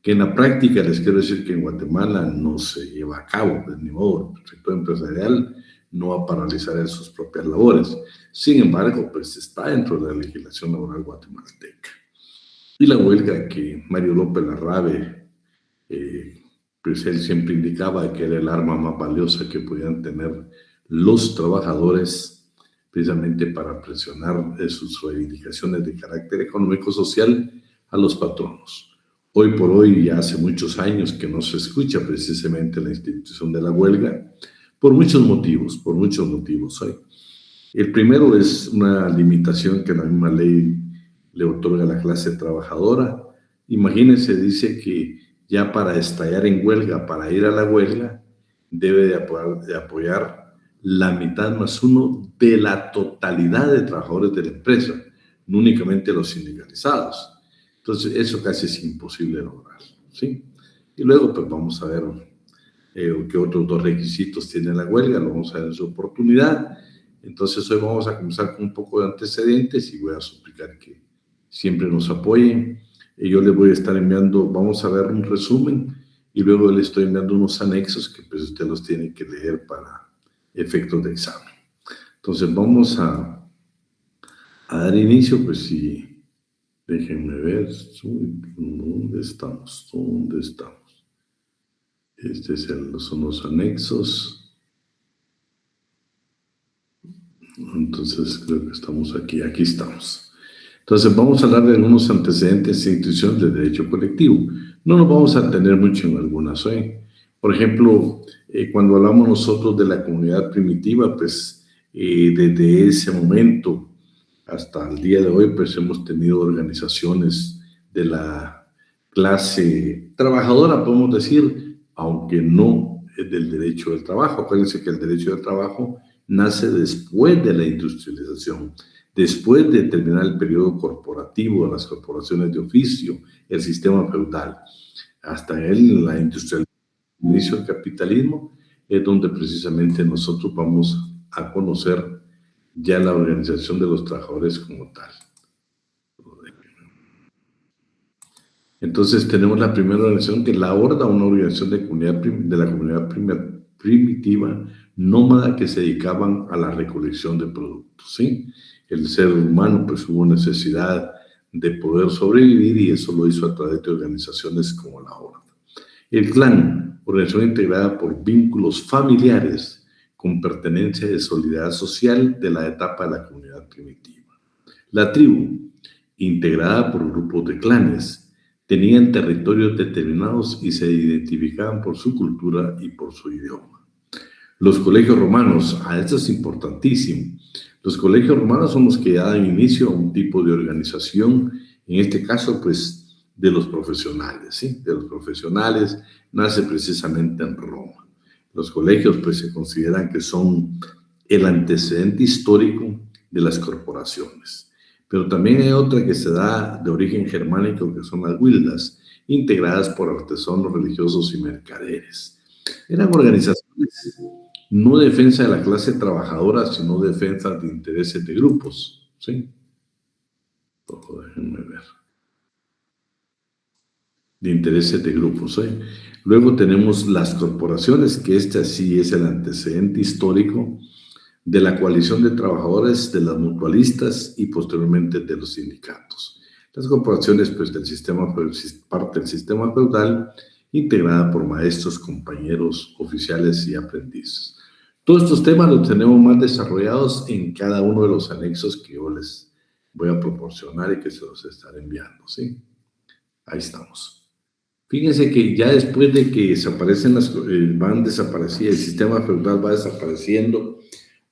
que en la práctica les quiero decir que en Guatemala no se lleva a cabo, de ni modo, el sector empresarial no va a paralizar en sus propias labores. Sin embargo, pues está dentro de la legislación laboral guatemalteca. Y la huelga que Mario López Larrabe, pues él siempre indicaba que era el arma más valiosa que podían tener los trabajadores precisamente para presionar sus reivindicaciones de carácter económico-social a los patronos. Hoy por hoy, ya hace muchos años que no se escucha precisamente la institución de la huelga, por muchos motivos hoy. El primero es una limitación que la misma ley le otorga a la clase trabajadora. Imagínense, dice que ya para estallar en huelga, para ir a la huelga, debe de apoyar la mitad más uno de la totalidad de trabajadores de la empresa, no únicamente los sindicalizados. Entonces, eso casi es imposible lograr, ¿sí? Y luego, pues vamos a ver qué otros dos requisitos tiene la huelga, lo vamos a ver en su oportunidad. Entonces, hoy vamos a comenzar con un poco de antecedentes y voy a suplicar que siempre nos apoyen. Yo les voy a estar enviando, vamos a ver un resumen y luego les estoy enviando unos anexos que pues usted los tiene que leer para efectos de examen. Entonces, vamos a dar inicio, pues sí. Déjenme ver, ¿dónde estamos? Son los anexos. Entonces, creo que estamos aquí estamos. Entonces, vamos a hablar de algunos antecedentes e instituciones de derecho colectivo. No nos vamos a tener mucho en algunas hoy. Por ejemplo, cuando hablamos nosotros de la comunidad primitiva, pues desde ese momento hasta el día de hoy, pues hemos tenido organizaciones de la clase trabajadora, podemos decir, aunque no es del derecho del trabajo. Acuérdense que el derecho del trabajo nace después de la industrialización, después de terminar el periodo corporativo, las corporaciones de oficio, el sistema feudal. Hasta la industrialización, el inicio del capitalismo, es donde precisamente nosotros vamos a conocer ya la organización de los trabajadores como tal. Entonces tenemos la primera organización, que es la Horda, una organización de la comunidad primitiva nómada que se dedicaban a la recolección de productos, ¿sí? El ser humano pues hubo necesidad de poder sobrevivir y eso lo hizo a través de organizaciones como la Horda. El clan, organización integrada por vínculos familiares con pertenencia de solidaridad social de la etapa de la comunidad primitiva. La tribu, integrada por grupos de clanes, tenían territorios determinados y se identificaban por su cultura y por su idioma. Los colegios romanos, esto es importantísimo, los colegios romanos son los que dan inicio a un tipo de organización, en este caso, pues, de los profesionales, ¿sí? De los profesionales, nace precisamente en Roma. Los colegios pues se consideran que son el antecedente histórico de las corporaciones. Pero también hay otra que se da de origen germánico, que son las guildas, integradas por artesanos religiosos y mercaderes. Eran organizaciones no defensa de la clase trabajadora, sino defensa de intereses de grupos, ¿sí? Déjenme ver. De intereses de grupos, ¿sí? Luego tenemos las corporaciones, que este sí es el antecedente histórico de la coalición de trabajadores, de las mutualistas y posteriormente de los sindicatos. Las corporaciones, pues, parte del sistema feudal, integrada por maestros, compañeros, oficiales y aprendices. Todos estos temas los tenemos más desarrollados en cada uno de los anexos que yo les voy a proporcionar y que se los estaré enviando, ¿sí? Ahí estamos. Fíjense que ya después de que desaparecen van desapareciendo, el sistema feudal va desapareciendo,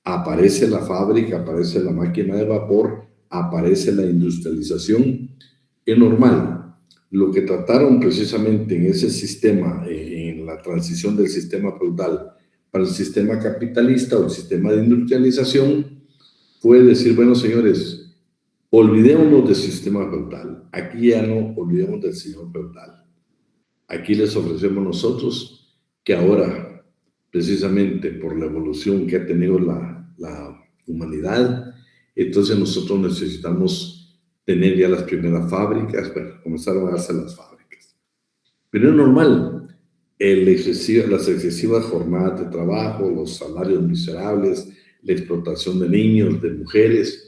aparece la fábrica, aparece la máquina de vapor, aparece la industrialización. Es normal. Lo que trataron precisamente en ese sistema, en la transición del sistema feudal para el sistema capitalista o el sistema de industrialización, fue decir, bueno, señores, olvidémonos del sistema feudal. Aquí ya no olvidemos del señor feudal. Aquí les ofrecemos nosotros que ahora, precisamente por la evolución que ha tenido la humanidad, entonces nosotros necesitamos tener ya las primeras fábricas, bueno, comenzaron a hacer las fábricas. Pero es normal, las excesivas jornadas de trabajo, los salarios miserables, la explotación de niños, de mujeres,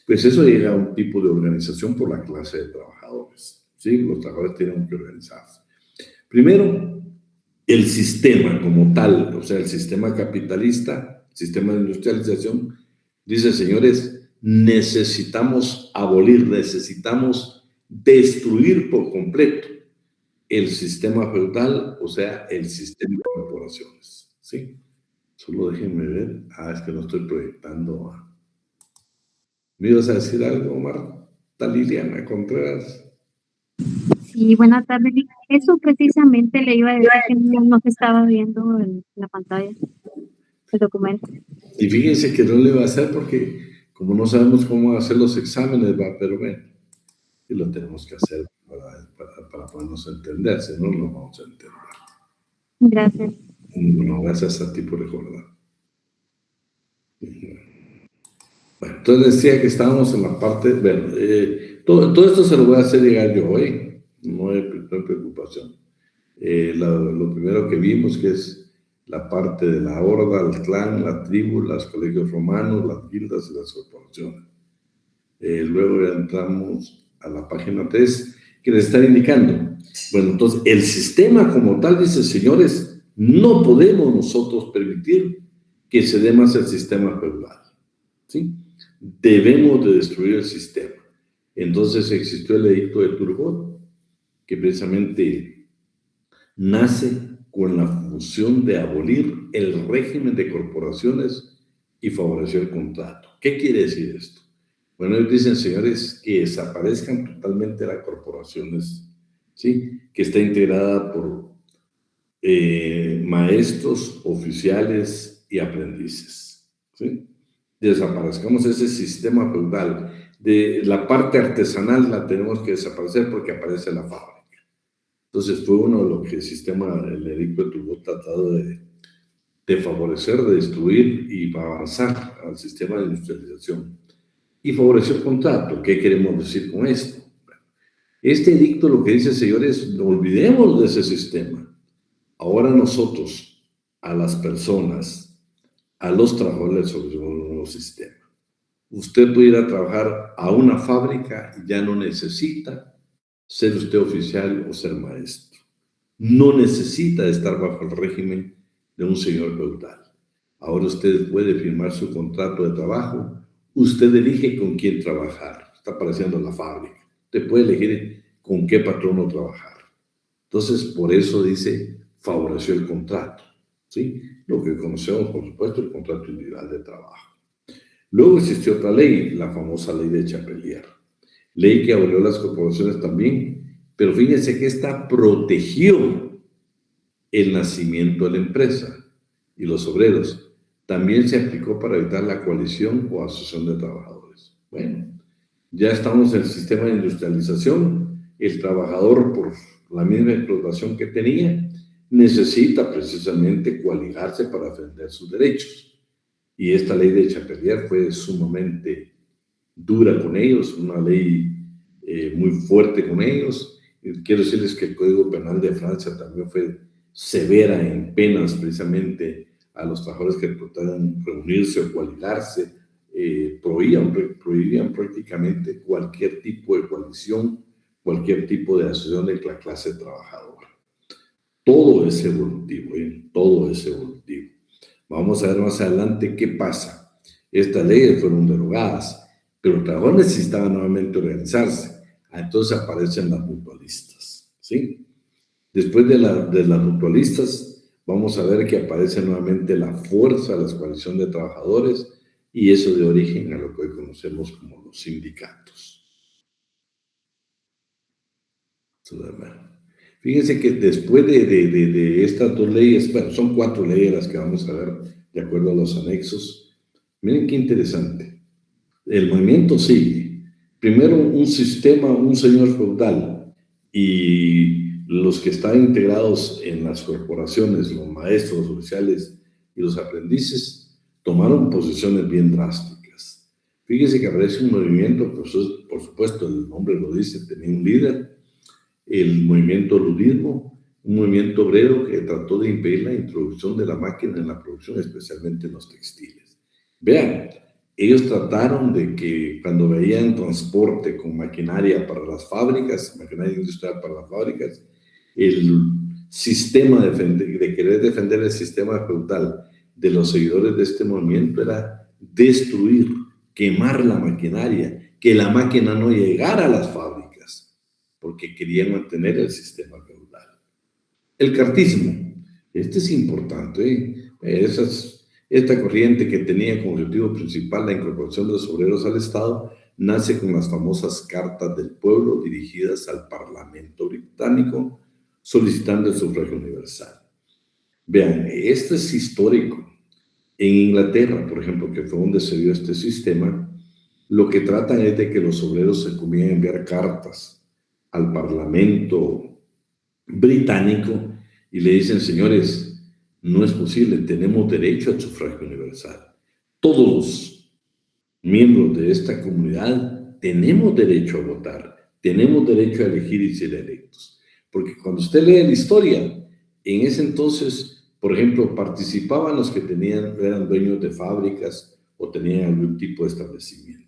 pues eso llega a un tipo de organización por la clase de trabajadores. ¿Sí? Los trabajadores tienen que organizarse. Primero, el sistema como tal, o sea, el sistema capitalista, el sistema de industrialización, dice, señores, necesitamos abolir, necesitamos destruir por completo el sistema feudal, o sea, el sistema de corporaciones. ¿Sí? Solo déjenme ver. Es que no estoy proyectando. ¿Me ibas a decir algo, Marta Liliana Contreras? Sí, buenas tardes. Eso precisamente le iba a decir que no se estaba viendo en la pantalla el documento. Y fíjense que no le iba a hacer porque como no sabemos cómo hacer los exámenes, pero bueno, y lo tenemos que hacer para podernos entender, si no, no vamos a entender. Gracias. No, gracias a ti por recordar. Bueno, entonces decía que estábamos en la parte, bueno, todo esto se lo voy a hacer llegar yo hoy, no hay preocupación. Lo primero que vimos que es la parte de la horda, el clan, la tribu, los colegios romanos, las guildas y las corporaciones. Luego ya entramos a la página 3, que les está indicando. Bueno, entonces, el sistema como tal dice, señores, no podemos nosotros permitir que se dé más el sistema feudal. ¿Sí? Debemos de destruir el sistema. Entonces existió el edicto de Turgot, que precisamente nace con la función de abolir el régimen de corporaciones y favorecer el contrato. ¿Qué quiere decir esto? Bueno, ellos dicen, señores, que desaparezcan totalmente las corporaciones, ¿sí? Que está integrada por maestros, oficiales y aprendices, ¿sí? Desaparezcamos ese sistema feudal. De la parte artesanal la tenemos que desaparecer porque aparece la fábrica. Entonces fue uno de los que el edicto de Turgot tratado de favorecer, de destruir y avanzar al sistema de industrialización. Y favorecer el contrato. ¿Qué queremos decir con esto? Este edicto lo que dice, señores, no olvidemos de ese sistema. Ahora nosotros, a las personas, a los trabajadores, sobre un nuevo sistema. Usted puede ir a trabajar a una fábrica y ya no necesita ser usted oficial o ser maestro. No necesita estar bajo el régimen de un señor feudal. Ahora usted puede firmar su contrato de trabajo. Usted elige con quién trabajar. Está apareciendo en la fábrica. Usted puede elegir con qué patrono trabajar. Entonces, por eso dice, favoreció el contrato. ¿Sí? Lo que conocemos, por supuesto, el contrato individual de trabajo. Luego existió otra ley, la famosa ley de Chapelier. Ley que abolió las corporaciones también, pero fíjense que esta protegió el nacimiento de la empresa y los obreros. También se aplicó para evitar la coalición o asociación de trabajadores. Bueno, ya estamos en el sistema de industrialización. El trabajador, por la misma explotación que tenía, necesita precisamente coaligarse para defender sus derechos. Y esta ley de Chapelier fue sumamente dura con ellos, una ley muy fuerte con ellos. Quiero decirles que el Código Penal de Francia también fue severa en penas precisamente a los trabajadores que trataban de reunirse o coaligarse. Prohibían prácticamente cualquier tipo de coalición, cualquier tipo de asociación de la clase trabajadora. Todo es evolutivo, todo es evolutivo. Vamos a ver más adelante qué pasa. Estas leyes fueron derogadas, pero los trabajadores necesitaban nuevamente organizarse. Entonces aparecen las mutualistas, ¿sí? Después de las mutualistas, vamos a ver que aparece nuevamente la fuerza de la coalición de trabajadores y eso de origen a lo que hoy conocemos como los sindicatos. Fíjense que después de estas dos leyes, bueno, son 4 leyes las que vamos a ver de acuerdo a los anexos. Miren qué interesante. El movimiento sigue. Primero un sistema, un señor feudal y los que están integrados en las corporaciones, los maestros, los oficiales y los aprendices, tomaron posiciones bien drásticas. Fíjense que aparece un movimiento, pues, por supuesto, el nombre lo dice, tenía un líder, el movimiento ludismo, un movimiento obrero que trató de impedir la introducción de la máquina en la producción, especialmente en los textiles. Vean, ellos trataron de que cuando veían transporte con maquinaria para las fábricas, maquinaria industrial para las fábricas, el sistema de querer defender el sistema feudal de los seguidores de este movimiento era destruir, quemar la maquinaria, que la máquina no llegara a las fábricas, porque querían mantener el sistema feudal. El cartismo, este es importante, esta corriente que tenía como objetivo principal la incorporación de los obreros al Estado, nace con las famosas cartas del pueblo dirigidas al Parlamento británico, solicitando el sufragio universal. Vean, esto es histórico. En Inglaterra, por ejemplo, que fue donde se dio este sistema, lo que tratan es de que los obreros se comienzan a enviar cartas al Parlamento británico y le dicen, señores, no es posible, tenemos derecho al sufragio universal. Todos los miembros de esta comunidad tenemos derecho a votar, tenemos derecho a elegir y ser electos. Porque cuando usted lee la historia, en ese entonces, por ejemplo, participaban los que eran dueños de fábricas o tenían algún tipo de establecimiento.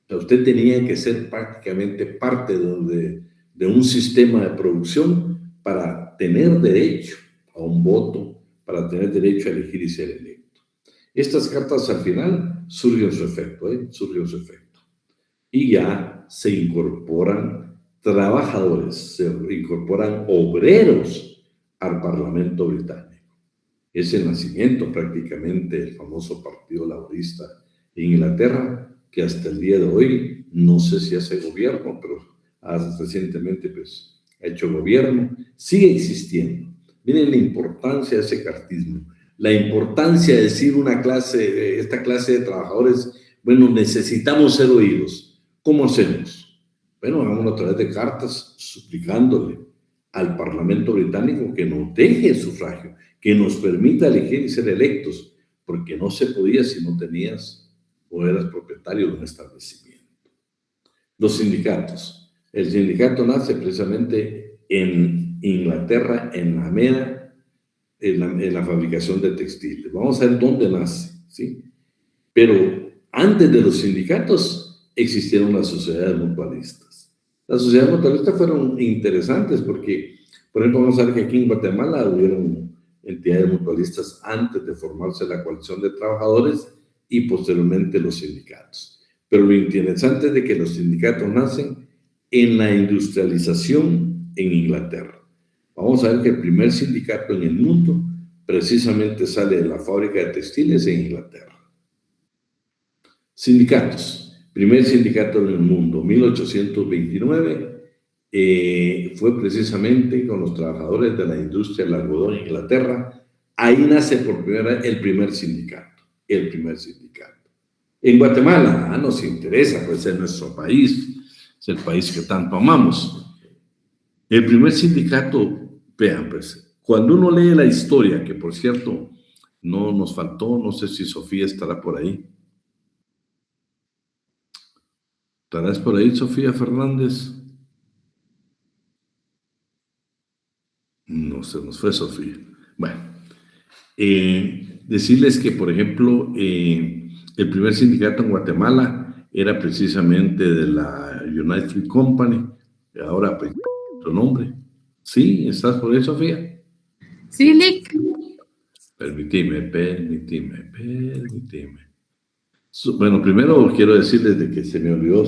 O sea, usted tenía que ser prácticamente parte de un sistema de producción para tener derecho a un voto, para tener derecho a elegir y ser electo. Estas cartas al final surgen su efecto, surgen su efecto. Y ya se incorporan trabajadores, se incorporan obreros al Parlamento británico. Es el nacimiento prácticamente del famoso Partido Laborista en Inglaterra, que hasta el día de hoy no sé si hace gobierno, pero recientemente pues, ha hecho gobierno, sigue existiendo. Miren la importancia de ese cartismo, la importancia de decir esta clase de trabajadores, bueno, necesitamos ser oídos. ¿Cómo hacemos? Bueno, hagámoslo a través de cartas suplicándole al Parlamento británico que nos deje el sufragio, que nos permita elegir y ser electos, porque no se podía si no tenías o eras propietario de un establecimiento. Los sindicatos. El sindicato nace precisamente en Inglaterra, en la MENA, en la fabricación de textiles. Vamos a ver dónde nace, ¿sí? Pero antes de los sindicatos existieron las sociedades mutualistas. Las sociedades mutualistas fueron interesantes porque, por ejemplo, vamos a ver que aquí en Guatemala hubieron entidades mutualistas antes de formarse la coalición de trabajadores y posteriormente los sindicatos. Pero lo interesante es de que los sindicatos nacen en la industrialización en Inglaterra. Vamos a ver que el primer sindicato en el mundo precisamente sale de la fábrica de textiles en Inglaterra. Sindicatos. Primer sindicato en el mundo, 1829, fue precisamente con los trabajadores de la industria del algodón en Inglaterra. Ahí nace por primera vez el primer sindicato, En Guatemala, nos interesa, pues es nuestro país, es el país que tanto amamos. El primer sindicato, vean, pues, cuando uno lee la historia, que por cierto, no nos faltó, no sé si Sofía estará por ahí. ¿Estarás por ahí, Sofía Fernández? No se nos fue Sofía. Bueno, decirles que, por ejemplo, el primer sindicato en Guatemala era precisamente de la United Fruit Company, ahora pues su nombre. ¿Sí? ¿Estás por ahí, Sofía? Sí, Lick. Permíteme. Bueno, primero quiero decirles de que se me olvidó,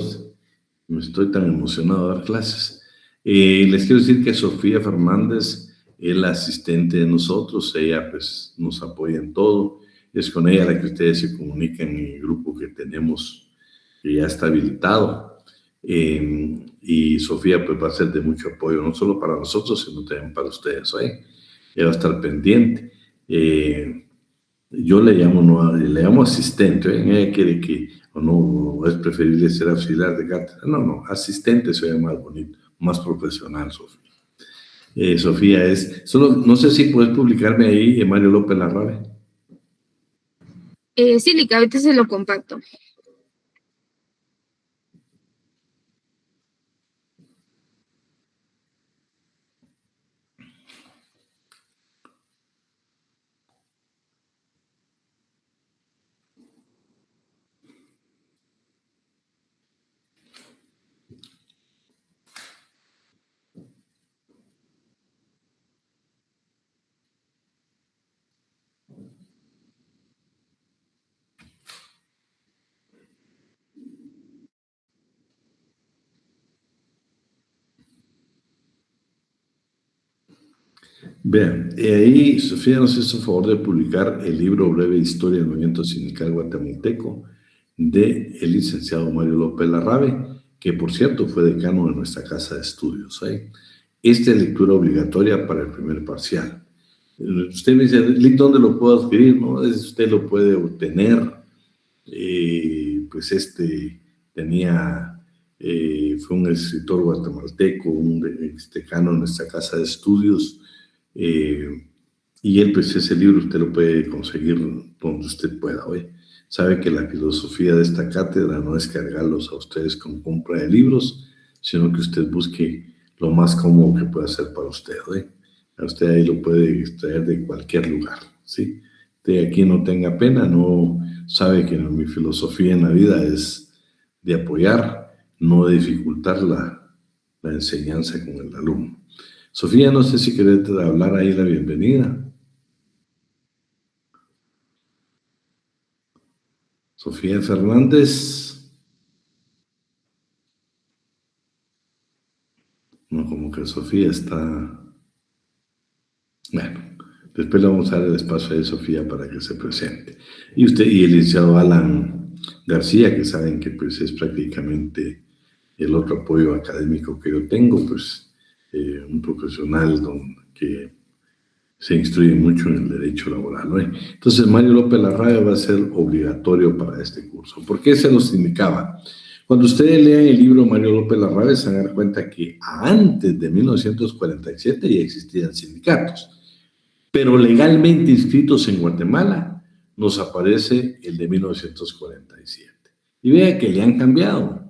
no estoy tan emocionado de dar clases. Les quiero decir que Sofía Fernández es la asistente de nosotros, ella pues nos apoya en todo, es con ella la que ustedes se comunican en el grupo que tenemos, que ya está habilitado, y Sofía pues va a ser de mucho apoyo, no solo para nosotros, sino también para ustedes, ella va a estar pendiente. Yo le llamo asistente, ella quiere que, o no, es preferible ser auxiliar de cátedra. No, asistente se ve más bonito, más profesional, Sofía. Sofía no sé si puedes publicarme ahí, Mario López Larrabe. Sí, Lick, ahorita se lo comparto. Vean, ahí Sofía nos hizo favor de publicar el libro Breve Historia del Movimiento Sindical Guatemalteco de el licenciado Mario López Larrabe, que por cierto fue decano de nuestra casa de estudios. Esta es lectura obligatoria para el primer parcial. Usted me dice, Lick, ¿dónde lo puedo adquirir? ¿No? Usted lo puede obtener. Pues fue un escritor guatemalteco, un decano en nuestra casa de estudios, y él, pues ese libro usted lo puede conseguir donde usted pueda. Sabe que la filosofía de esta cátedra no es cargarlos a ustedes con compra de libros, sino que usted busque lo más cómodo que pueda hacer para usted. A usted ahí lo puede extraer de cualquier lugar, ¿sí? Usted aquí no tenga pena, no sabe que mi filosofía en la vida es de apoyar, no de dificultar la enseñanza con el alumno. Sofía, no sé si querés hablar ahí la bienvenida. Sofía Fernández. No, como que Sofía está... Bueno, después le vamos a dar el espacio a Sofía para que se presente. Y usted y el licenciado Alan García, que saben que pues es prácticamente el otro apoyo académico que yo tengo, pues un profesional que se instruye mucho en el derecho laboral, ¿no? Entonces, Mario López Larrabe va a ser obligatorio para este curso. ¿Por qué se los indicaba? Cuando ustedes lean el libro Mario López Larrabe, se van a dar cuenta que antes de 1947 ya existían sindicatos, pero legalmente inscritos en Guatemala nos aparece el de 1947. Y vea que le han cambiado.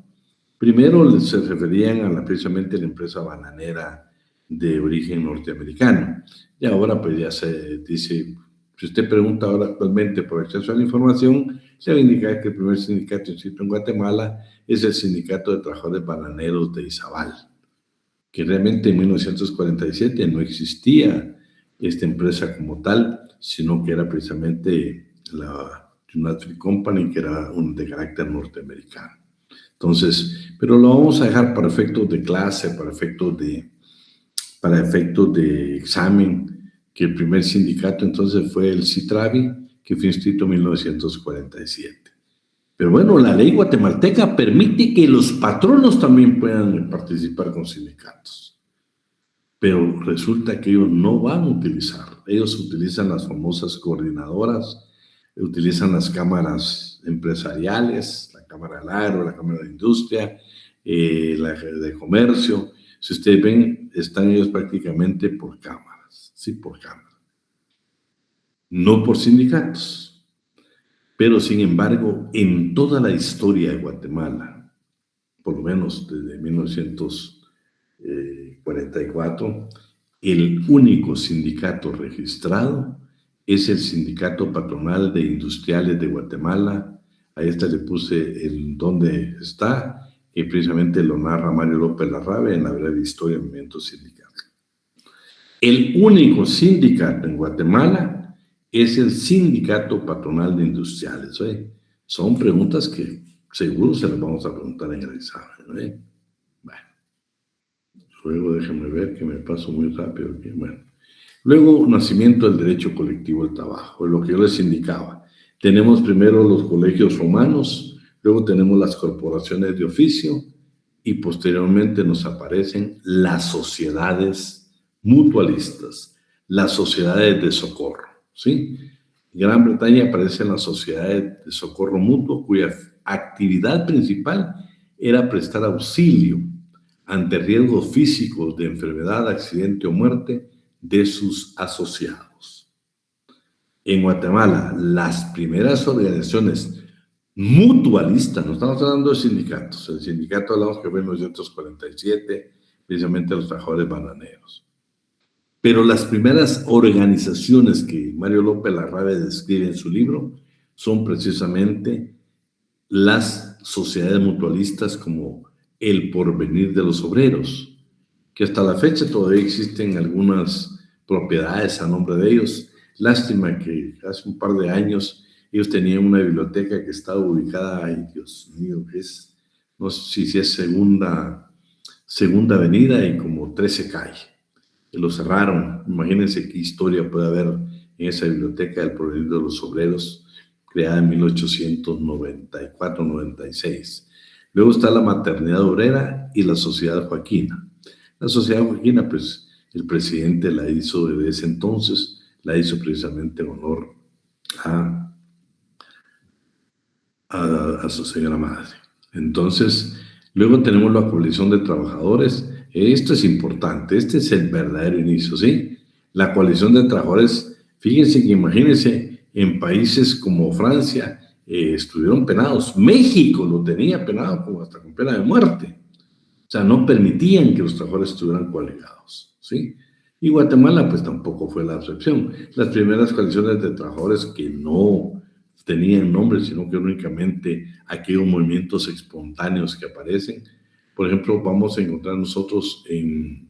Primero se referían precisamente a la empresa bananera de origen norteamericano. Y ahora pues ya se dice, si usted pregunta ahora actualmente por acceso a la información, se va a indicar que el primer sindicato inscrito en Guatemala es el Sindicato de Trabajadores Bananeros de Izabal, que realmente en 1947 no existía esta empresa como tal, sino que era precisamente la United Fruit Company, que era de carácter norteamericano. Entonces, pero lo vamos a dejar para efectos de clase, para efectos de examen, que el primer sindicato entonces fue el CITRAVI, que fue inscrito en 1947. Pero bueno, la ley guatemalteca permite que los patronos también puedan participar con sindicatos. Pero resulta que ellos no van a utilizar. Ellos utilizan las famosas coordinadoras, utilizan las cámaras empresariales, la Cámara del Agro, la Cámara de Industria, la de Comercio. Si ustedes ven, están ellos prácticamente por cámaras, sí, por cámaras. No por sindicatos. Pero, sin embargo, en toda la historia de Guatemala, por lo menos desde 1944, el único sindicato registrado es el Sindicato Patronal de Industriales de Guatemala. A esta le puse el dónde está, que precisamente lo narra Mario López Larrabe en la breve historia del movimiento sindical. El único sindicato en Guatemala es el Sindicato Patronal de Industriales. Son preguntas que seguro se las vamos a preguntar en el examen. Bueno, luego déjenme ver que me paso muy rápido aquí. Bueno. Luego, nacimiento del derecho colectivo al trabajo, es lo que yo les indicaba. Tenemos primero los colegios romanos, luego tenemos las corporaciones de oficio y posteriormente nos aparecen las sociedades mutualistas, las sociedades de socorro, ¿sí? En Gran Bretaña aparecen las sociedades de socorro mutuo, cuya actividad principal era prestar auxilio ante riesgos físicos de enfermedad, accidente o muerte de sus asociados. En Guatemala, las primeras organizaciones mutualistas, no estamos hablando de sindicatos, el sindicato hablamos que fue en 1947, precisamente los trabajadores bananeros. Pero las primeras organizaciones que Mario López Larrabe describe en su libro son precisamente las sociedades mutualistas como el Porvenir de los Obreros, que hasta la fecha todavía existen algunas propiedades a nombre de ellos. Lástima que hace un par de años ellos tenían una biblioteca que estaba ubicada, ay Dios mío, no sé si es segunda avenida y como 13 calle. lo cerraron. Imagínense qué historia puede haber en esa biblioteca del Porvenir de los Obreros, creada en 1894-96. Luego está la Maternidad Obrera y la Sociedad Joaquina. La Sociedad Joaquina, pues, el presidente la hizo desde ese entonces, la hizo precisamente en honor a su señora madre. Entonces, luego tenemos la Coalición de Trabajadores. Esto es importante, este es el verdadero inicio, ¿sí? La Coalición de Trabajadores, fíjense que imagínense, en países como Francia estuvieron penados. México lo tenía penado como hasta con pena de muerte. O sea, no permitían que los trabajadores estuvieran coaligados, ¿sí? Y Guatemala, pues tampoco fue la excepción. Las primeras coaliciones de trabajadores que no tenían nombre, sino que únicamente aquellos movimientos espontáneos que aparecen. Por ejemplo, vamos a encontrar nosotros en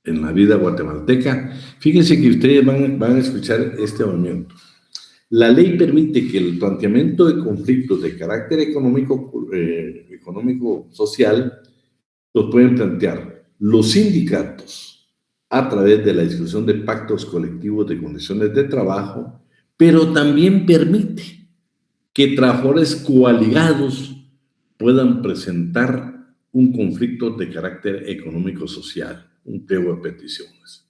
la vida guatemalteca. Fíjense que ustedes van a escuchar este movimiento. La ley permite que el planteamiento de conflictos de carácter económico-social los pueden plantear los sindicatos a través de la discusión de pactos colectivos de condiciones de trabajo, pero también permite que trabajadores coaligados puedan presentar un conflicto de carácter económico-social, un pliego de peticiones.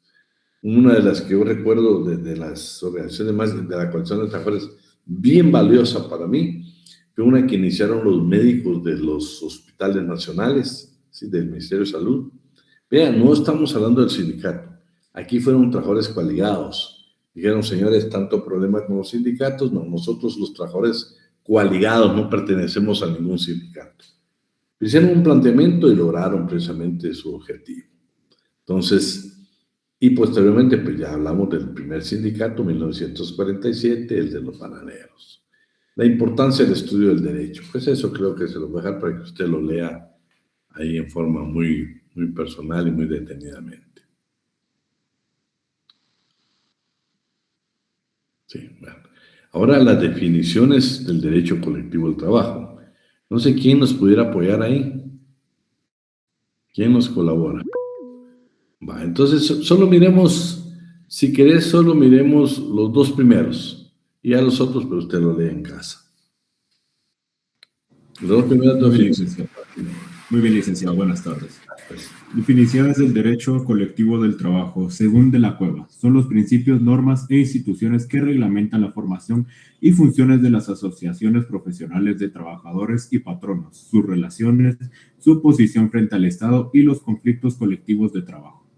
Una de las que yo recuerdo de las organizaciones más de la coalición de trabajadores, bien valiosa para mí, fue una que iniciaron los médicos de los hospitales nacionales, ¿sí?, del Ministerio de Salud. Vean, no estamos hablando del sindicato. Aquí fueron trabajadores coaligados. Dijeron, señores, tanto problema con los sindicatos. No, nosotros los trabajadores coaligados no pertenecemos a ningún sindicato. Hicieron un planteamiento y lograron precisamente su objetivo. Entonces, y posteriormente, pues ya hablamos del primer sindicato, 1947, el de los bananeros. La importancia del estudio del derecho. Pues eso creo que se lo voy a dejar para que usted lo lea ahí en forma muy, muy personal y muy detenidamente. Sí, bueno. Ahora las definiciones del derecho colectivo del trabajo. No sé quién nos pudiera apoyar ahí. ¿Quién nos colabora? Va, entonces solo miremos, si querés, solo miremos los dos primeros. Y a los otros, pero usted lo lee en casa. Los dos primeros definiciones. Muy bien, licenciado. Buenas tardes. Definiciones del derecho colectivo del trabajo, según De la Cueva, son los principios, normas e instituciones que reglamentan la formación y funciones de las asociaciones profesionales de trabajadores y patronos, sus relaciones, su posición frente al Estado y los conflictos colectivos de trabajo.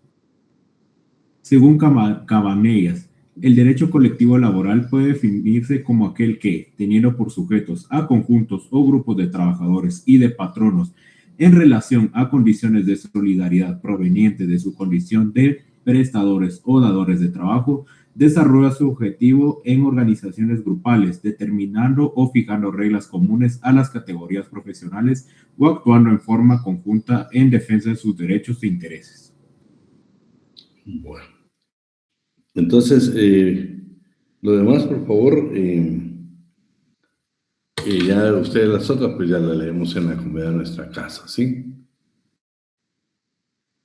Según Cabanellas, el derecho colectivo laboral puede definirse como aquel que, teniendo por sujetos a conjuntos o grupos de trabajadores y de patronos en relación a condiciones de solidaridad provenientes de su condición de prestadores o dadores de trabajo, desarrolla su objetivo en organizaciones grupales, determinando o fijando reglas comunes a las categorías profesionales o actuando en forma conjunta en defensa de sus derechos e intereses. Bueno, entonces, lo demás, por favor, ya ustedes las otras, pues ya las leemos en la comunidad de nuestra casa, ¿sí?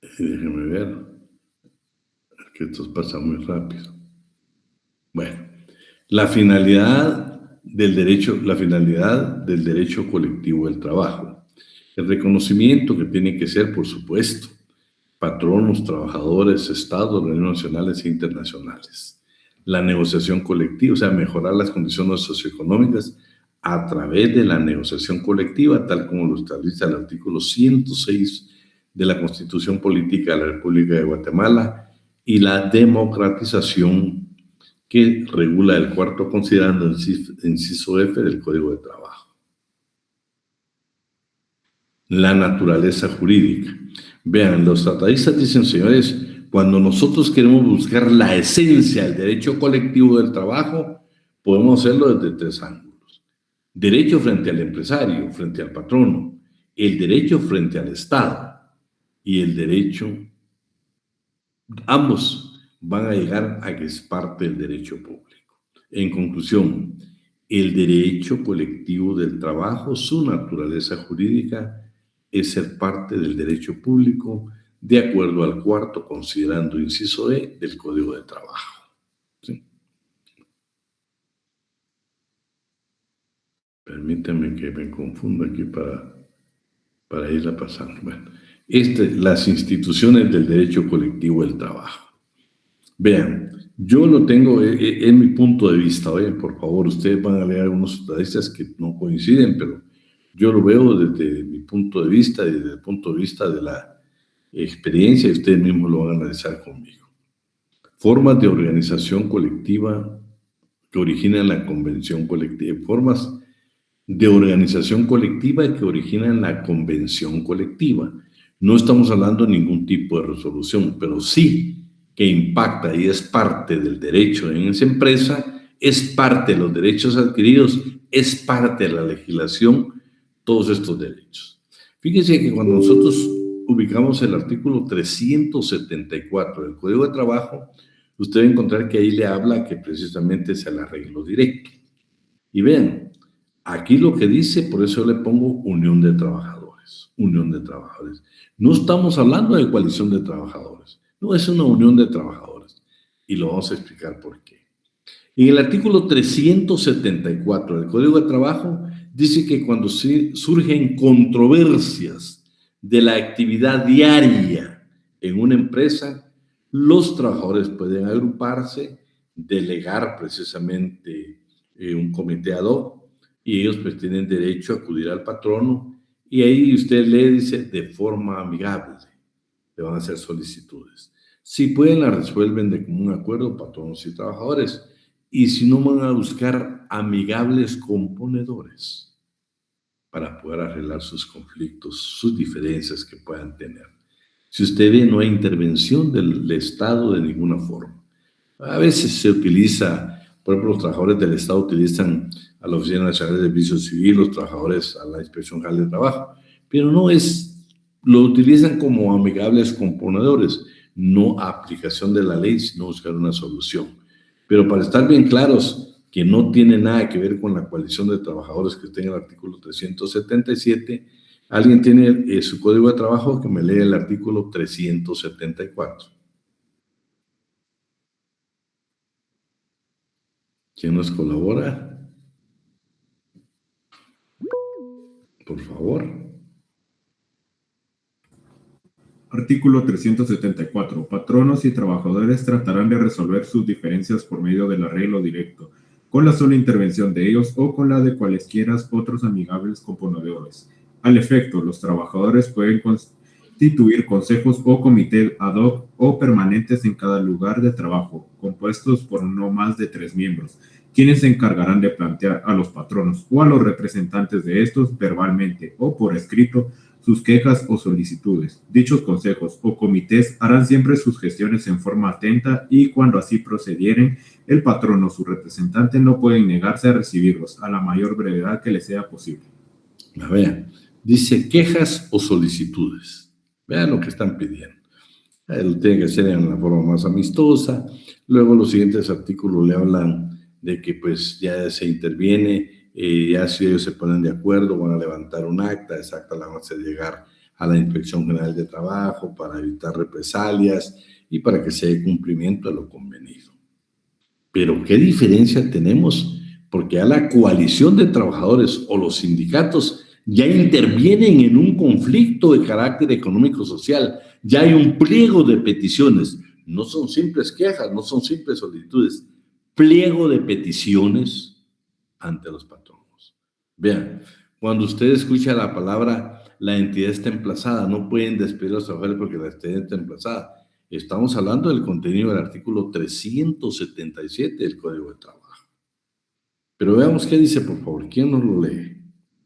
Déjenme ver, que esto pasa muy rápido. Bueno, la finalidad del derecho colectivo del trabajo. El reconocimiento que tiene que ser, por supuesto, patronos, trabajadores, estados, organismos nacionales e internacionales. La negociación colectiva, o sea, mejorar las condiciones socioeconómicas a través de la negociación colectiva, tal como lo establece el artículo 106 de la Constitución Política de la República de Guatemala, y la democratización que regula el cuarto considerando el inciso F del Código de Trabajo. La naturaleza jurídica. Vean, los tratadistas dicen, señores, cuando nosotros queremos buscar la esencia del derecho colectivo del trabajo, podemos hacerlo desde tres ángulos. Derecho frente al empresario, frente al patrono, el derecho frente al Estado y el derecho, ambos van a llegar a que es parte del derecho público. En conclusión, el derecho colectivo del trabajo, su naturaleza jurídica, es ser parte del derecho público de acuerdo al cuarto, considerando inciso E del Código de Trabajo. ¿Sí? Permítanme que me confunda aquí para irla pasando. Bueno, las instituciones del derecho colectivo del trabajo. Vean, yo lo tengo en mi punto de vista. Oye, por favor, ustedes van a leer algunos estadistas que no coinciden, pero yo lo veo desde mi punto de vista y desde el punto de vista de la experiencia, y ustedes mismos lo van a analizar conmigo. Formas de organización colectiva que originan la convención colectiva. Formas de organización colectiva que originan la convención colectiva. No estamos hablando de ningún tipo de resolución, pero sí que impacta y es parte del derecho en esa empresa, es parte de los derechos adquiridos, es parte de la legislación, todos estos derechos. Fíjense que cuando nosotros ubicamos el artículo 374 del Código de Trabajo, usted va a encontrar que ahí le habla que precisamente es el arreglo directo. Y vean, aquí lo que dice, por eso le pongo unión de trabajadores, unión de trabajadores. No estamos hablando de coalición de trabajadores, no, es una unión de trabajadores. Y lo vamos a explicar por qué. En el artículo 374 del Código de Trabajo dice que cuando surgen controversias de la actividad diaria en una empresa, los trabajadores pueden agruparse, delegar precisamente un comité ad hoc, y ellos pues tienen derecho a acudir al patrono, y ahí usted lee, dice, de forma amigable, le van a hacer solicitudes. Si pueden, la resuelven de común acuerdo patronos y trabajadores, y si no, van a buscar amigables componedores para poder arreglar sus conflictos, sus diferencias que puedan tener. Si usted ve, no hay intervención del Estado de ninguna forma. A veces se utiliza, por ejemplo, los trabajadores del Estado utilizan a la Oficina Nacional de Servicio Civil, los trabajadores a la Inspección General de Trabajo, pero no es, lo utilizan como amigables componedores, no aplicación de la ley, sino buscar una solución. Pero para estar bien claros, que no tiene nada que ver con la coalición de trabajadores que está en el artículo 377, alguien tiene su código de trabajo, que me lee el artículo 374. ¿Quién nos colabora? Por favor. Artículo 374. Patronos y trabajadores tratarán de resolver sus diferencias por medio del arreglo directo, con la sola intervención de ellos o con la de cualesquiera otros amigables componedores. Al efecto, los trabajadores pueden constituir consejos o comités ad hoc o permanentes en cada lugar de trabajo, compuestos por no más de 3 miembros, quienes se encargarán de plantear a los patronos o a los representantes de estos verbalmente o por escrito sus quejas o solicitudes. Dichos consejos o comités harán siempre sus gestiones en forma atenta y cuando así procedieren, el patrón o su representante no pueden negarse a recibirlos a la mayor brevedad que les sea posible. A ver, dice quejas o solicitudes. Vean lo que están pidiendo. Lo tienen que hacer en la forma más amistosa. Luego los siguientes artículos le hablan de que pues ya se interviene, ya si ellos se ponen de acuerdo van a levantar un acta, esa acta la van a hacer llegar a la Inspección General de Trabajo para evitar represalias y para que se dé cumplimiento a lo convenido. Pero ¿qué diferencia tenemos? Porque a la coalición de trabajadores o los sindicatos ya intervienen en un conflicto de carácter económico-social, ya hay un pliego de peticiones, no son simples quejas, no son simples solicitudes, pliego de peticiones ante los patronos. Vean, cuando usted escucha la palabra la entidad está emplazada, no pueden despedir a los trabajadores porque la entidad está emplazada. Estamos hablando del contenido del artículo 377 del Código de Trabajo. Pero veamos qué dice, por favor. ¿Quién nos lo lee?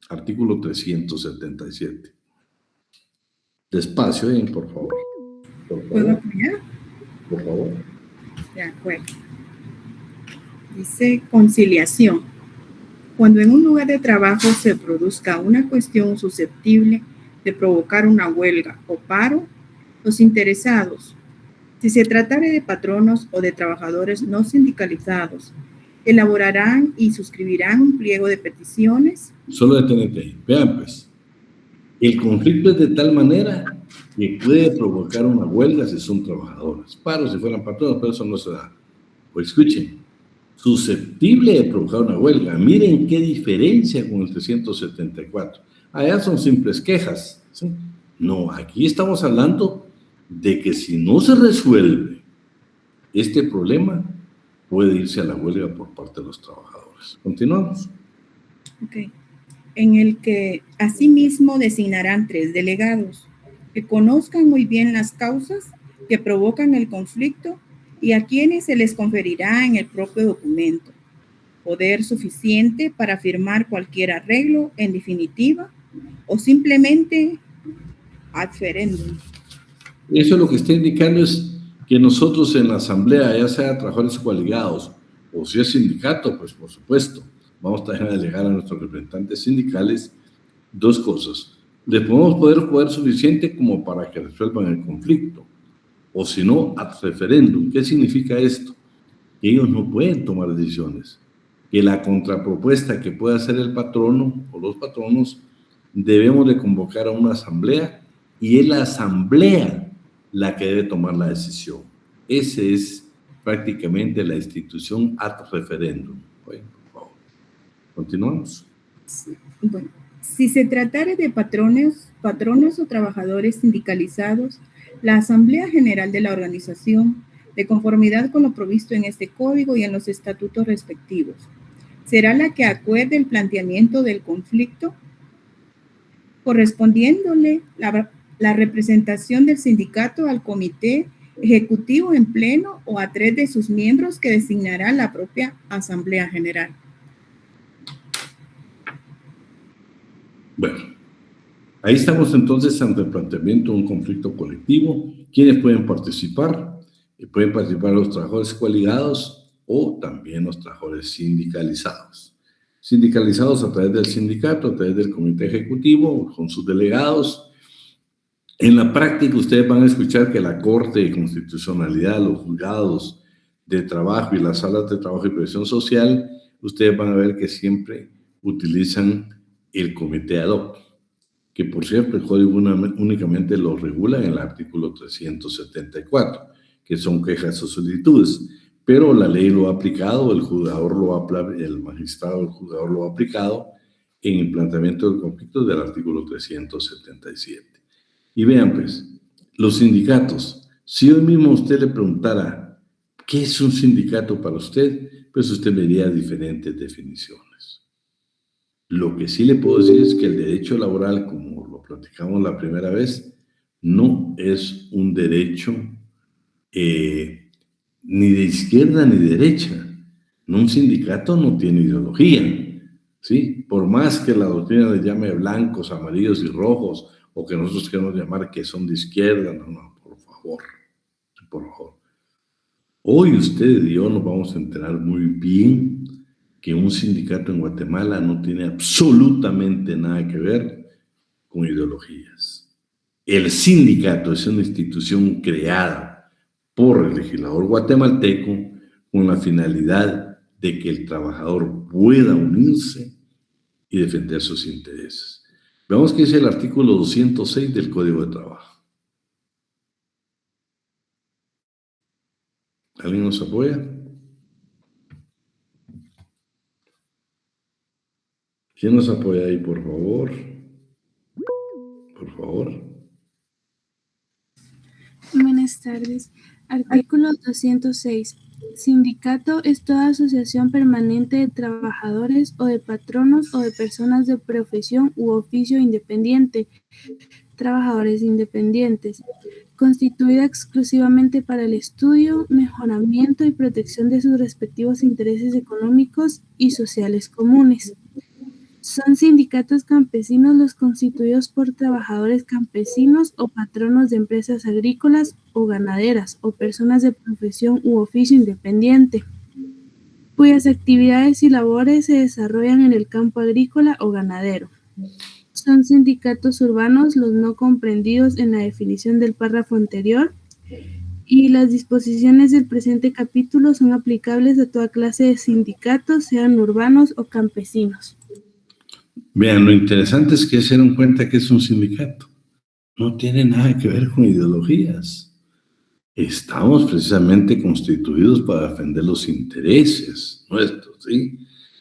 Artículo 377. Despacio, por favor. ¿Puedo apoyar? Por favor. De acuerdo. Dice conciliación. Cuando en un lugar de trabajo se produzca una cuestión susceptible de provocar una huelga o paro, los interesados, si se tratare de patronos o de trabajadores no sindicalizados, elaborarán y suscribirán un pliego de peticiones. Solo detenete ahí. Vean pues, el conflicto es de tal manera que puede provocar una huelga si son trabajadores. Paro si fueran patronos, pero eso no se da. Pues escuchen, susceptible de provocar una huelga. Miren qué diferencia con el 374. Allá son simples quejas, ¿sí? No, aquí estamos hablando de que si no se resuelve este problema, puede irse a la huelga por parte de los trabajadores. Continuamos. Ok. En el que asimismo designarán 3 delegados que conozcan muy bien las causas que provocan el conflicto y a quienes se les conferirá en el propio documento poder suficiente para firmar cualquier arreglo en definitiva o simplemente ad referendum. Eso lo que está indicando es que nosotros en la asamblea, ya sea trabajadores coaligados o si es sindicato, pues por supuesto, vamos a delegar a nuestros representantes sindicales 2 cosas. Les podemos poder suficiente como para que resuelvan el conflicto, o si no, ad referendum. ¿Qué significa esto? Que ellos no pueden tomar decisiones, que la contrapropuesta que pueda hacer el patrono o los patronos, debemos de convocar a una asamblea y es la asamblea la que debe tomar la decisión. Esa es prácticamente la institución ad referendum. Bueno, por favor. Continuamos. Bueno, si se tratara de patronos o trabajadores sindicalizados, la Asamblea General de la organización, de conformidad con lo provisto en este código y en los estatutos respectivos, será la que acuerde el planteamiento del conflicto, correspondiéndole la representación del sindicato al comité ejecutivo en pleno o a 3 de sus miembros que designará la propia Asamblea General. Bueno, ahí estamos entonces ante el planteamiento de un conflicto colectivo. ¿Quiénes pueden participar? Pueden participar los trabajadores coaligados o también los trabajadores sindicalizados. Sindicalizados a través del sindicato, a través del comité ejecutivo, con sus delegados. En la práctica ustedes van a escuchar que la Corte de Constitucionalidad, los juzgados de trabajo y las salas de trabajo y previsión social, ustedes van a ver que siempre utilizan el comité ad hoc, que por cierto el código únicamente lo regula en el artículo 374, que son quejas o solicitudes, pero la ley lo ha aplicado, el magistrado, el juzgador lo ha aplicado en el planteamiento del conflicto del artículo 377. Y vean pues, los sindicatos, si hoy mismo usted le preguntara ¿qué es un sindicato para usted? Pues usted vería diferentes definiciones. Lo que sí le puedo decir es que el derecho laboral, como lo platicamos la primera vez, no es un derecho ni de izquierda ni de derecha. Un sindicato no tiene ideología, ¿sí? Por más que la doctrina le llame blancos, amarillos y rojos, o que nosotros queremos llamar que son de izquierda, no, por favor. Hoy usted y yo nos vamos a enterar muy bien que un sindicato en Guatemala no tiene absolutamente nada que ver con ideologías. El sindicato es una institución creada por el legislador guatemalteco con la finalidad de que el trabajador pueda unirse y defender sus intereses. Veamos qué dice el artículo 206 del Código de Trabajo. ¿Alguien nos apoya? ¿Quién nos apoya ahí, por favor? Por favor. Buenas tardes. Artículo 206. Sindicato es toda asociación permanente de trabajadores o de patronos o de personas de profesión u oficio independiente, trabajadores independientes, constituida exclusivamente para el estudio, mejoramiento y protección de sus respectivos intereses económicos y sociales comunes. Son sindicatos campesinos los constituidos por trabajadores campesinos o patronos de empresas agrícolas o ganaderas o personas de profesión u oficio independiente, cuyas actividades y labores se desarrollan en el campo agrícola o ganadero. Son sindicatos urbanos los no comprendidos en la definición del párrafo anterior, y las disposiciones del presente capítulo son aplicables a toda clase de sindicatos, sean urbanos o campesinos. Vean, lo interesante es que se dieron cuenta que es un sindicato. No tiene nada que ver con ideologías. Estamos precisamente constituidos para defender los intereses nuestros, ¿sí?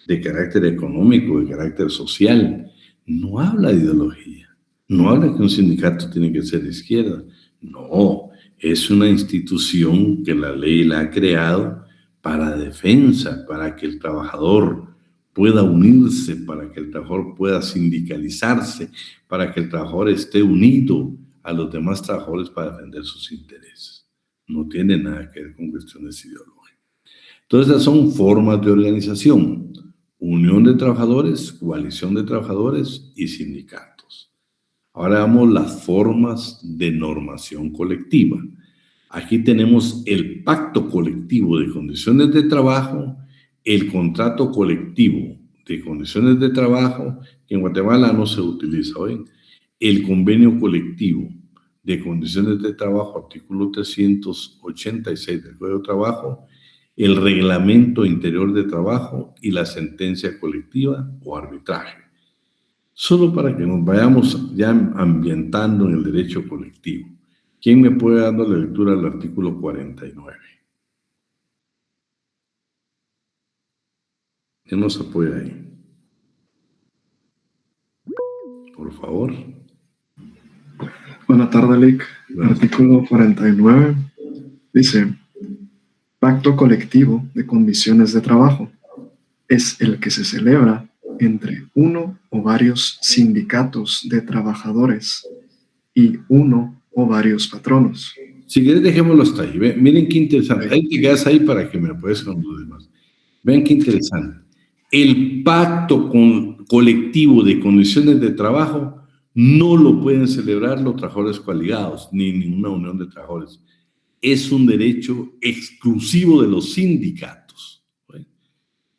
De carácter económico, de carácter social. No habla de ideología. No habla que un sindicato tiene que ser de izquierda. No, es una institución que la ley la ha creado para defensa, para que el trabajador pueda unirse, para que el trabajador pueda sindicalizarse, para que el trabajador esté unido a los demás trabajadores para defender sus intereses. No tiene nada que ver con cuestiones ideológicas. Entonces, esas son formas de organización: unión de trabajadores, coalición de trabajadores y sindicatos. Ahora veamos las formas de normación colectiva. Aquí tenemos el pacto colectivo de condiciones de trabajo, el contrato colectivo de condiciones de trabajo, que en Guatemala no se utiliza hoy, el convenio colectivo de condiciones de trabajo, artículo 386 del Código de Trabajo, el reglamento interior de trabajo y la sentencia colectiva o arbitraje. Solo para que nos vayamos ya ambientando en el derecho colectivo. ¿Quién me puede dar la lectura del artículo 49? ¿Quién nos apoya ahí? Por favor. Buenas tardes, Lic. Artículo 49 dice: pacto colectivo de condiciones de trabajo es el que se celebra entre uno o varios sindicatos de trabajadores y uno o varios patronos. Si quieres, dejémoslo hasta ahí. Miren qué interesante. Ahí te quedas ahí para que me apoyes con los demás. Vean qué interesante. El pacto colectivo de condiciones de trabajo no lo pueden celebrar los trabajadores coaligados, ni ninguna unión de trabajadores. Es un derecho exclusivo de los sindicatos.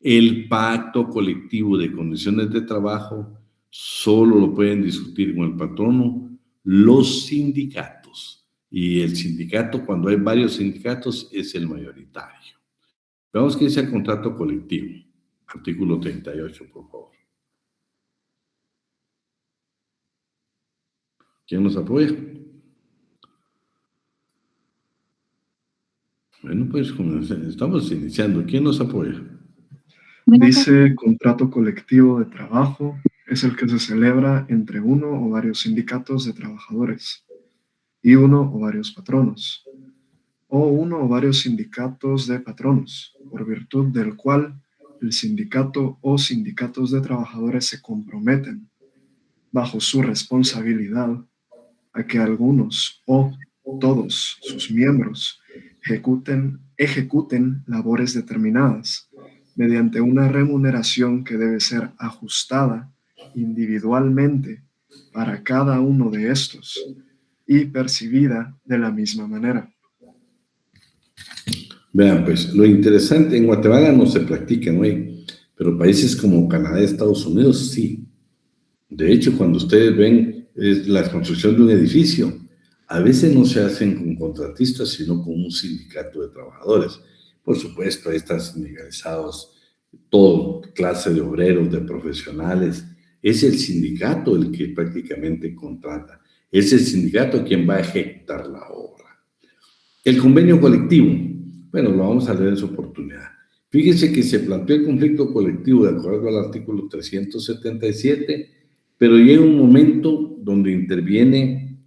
El pacto colectivo de condiciones de trabajo solo lo pueden discutir con el patrono los sindicatos. Y el sindicato, cuando hay varios sindicatos, es el mayoritario. Veamos qué dice el contrato colectivo. Artículo 38, por favor. ¿Quién nos apoya? Bueno, pues estamos iniciando. ¿Quién nos apoya? Dice: contrato colectivo de trabajo es el que se celebra entre uno o varios sindicatos de trabajadores y uno o varios patronos, o uno o varios sindicatos de patronos, por virtud del cual el sindicato o sindicatos de trabajadores se comprometen, bajo su responsabilidad, a que algunos o todos sus miembros ejecuten labores determinadas mediante una remuneración que debe ser ajustada individualmente para cada uno de estos y percibida de la misma manera. Vean, pues, lo interesante, en Guatemala no se practica, ¿no? Pero países como Canadá y Estados Unidos, sí. De hecho, cuando ustedes ven la construcción de un edificio, a veces no se hacen con contratistas, sino con un sindicato de trabajadores. Por supuesto, ahí están sindicalizados toda clase de obreros, de profesionales. Es el sindicato el que prácticamente contrata. Es el sindicato quien va a ejecutar la obra. El convenio colectivo, bueno, lo vamos a leer en su oportunidad. Fíjense que se planteó el conflicto colectivo de acuerdo al artículo 377, pero llega un momento donde interviene,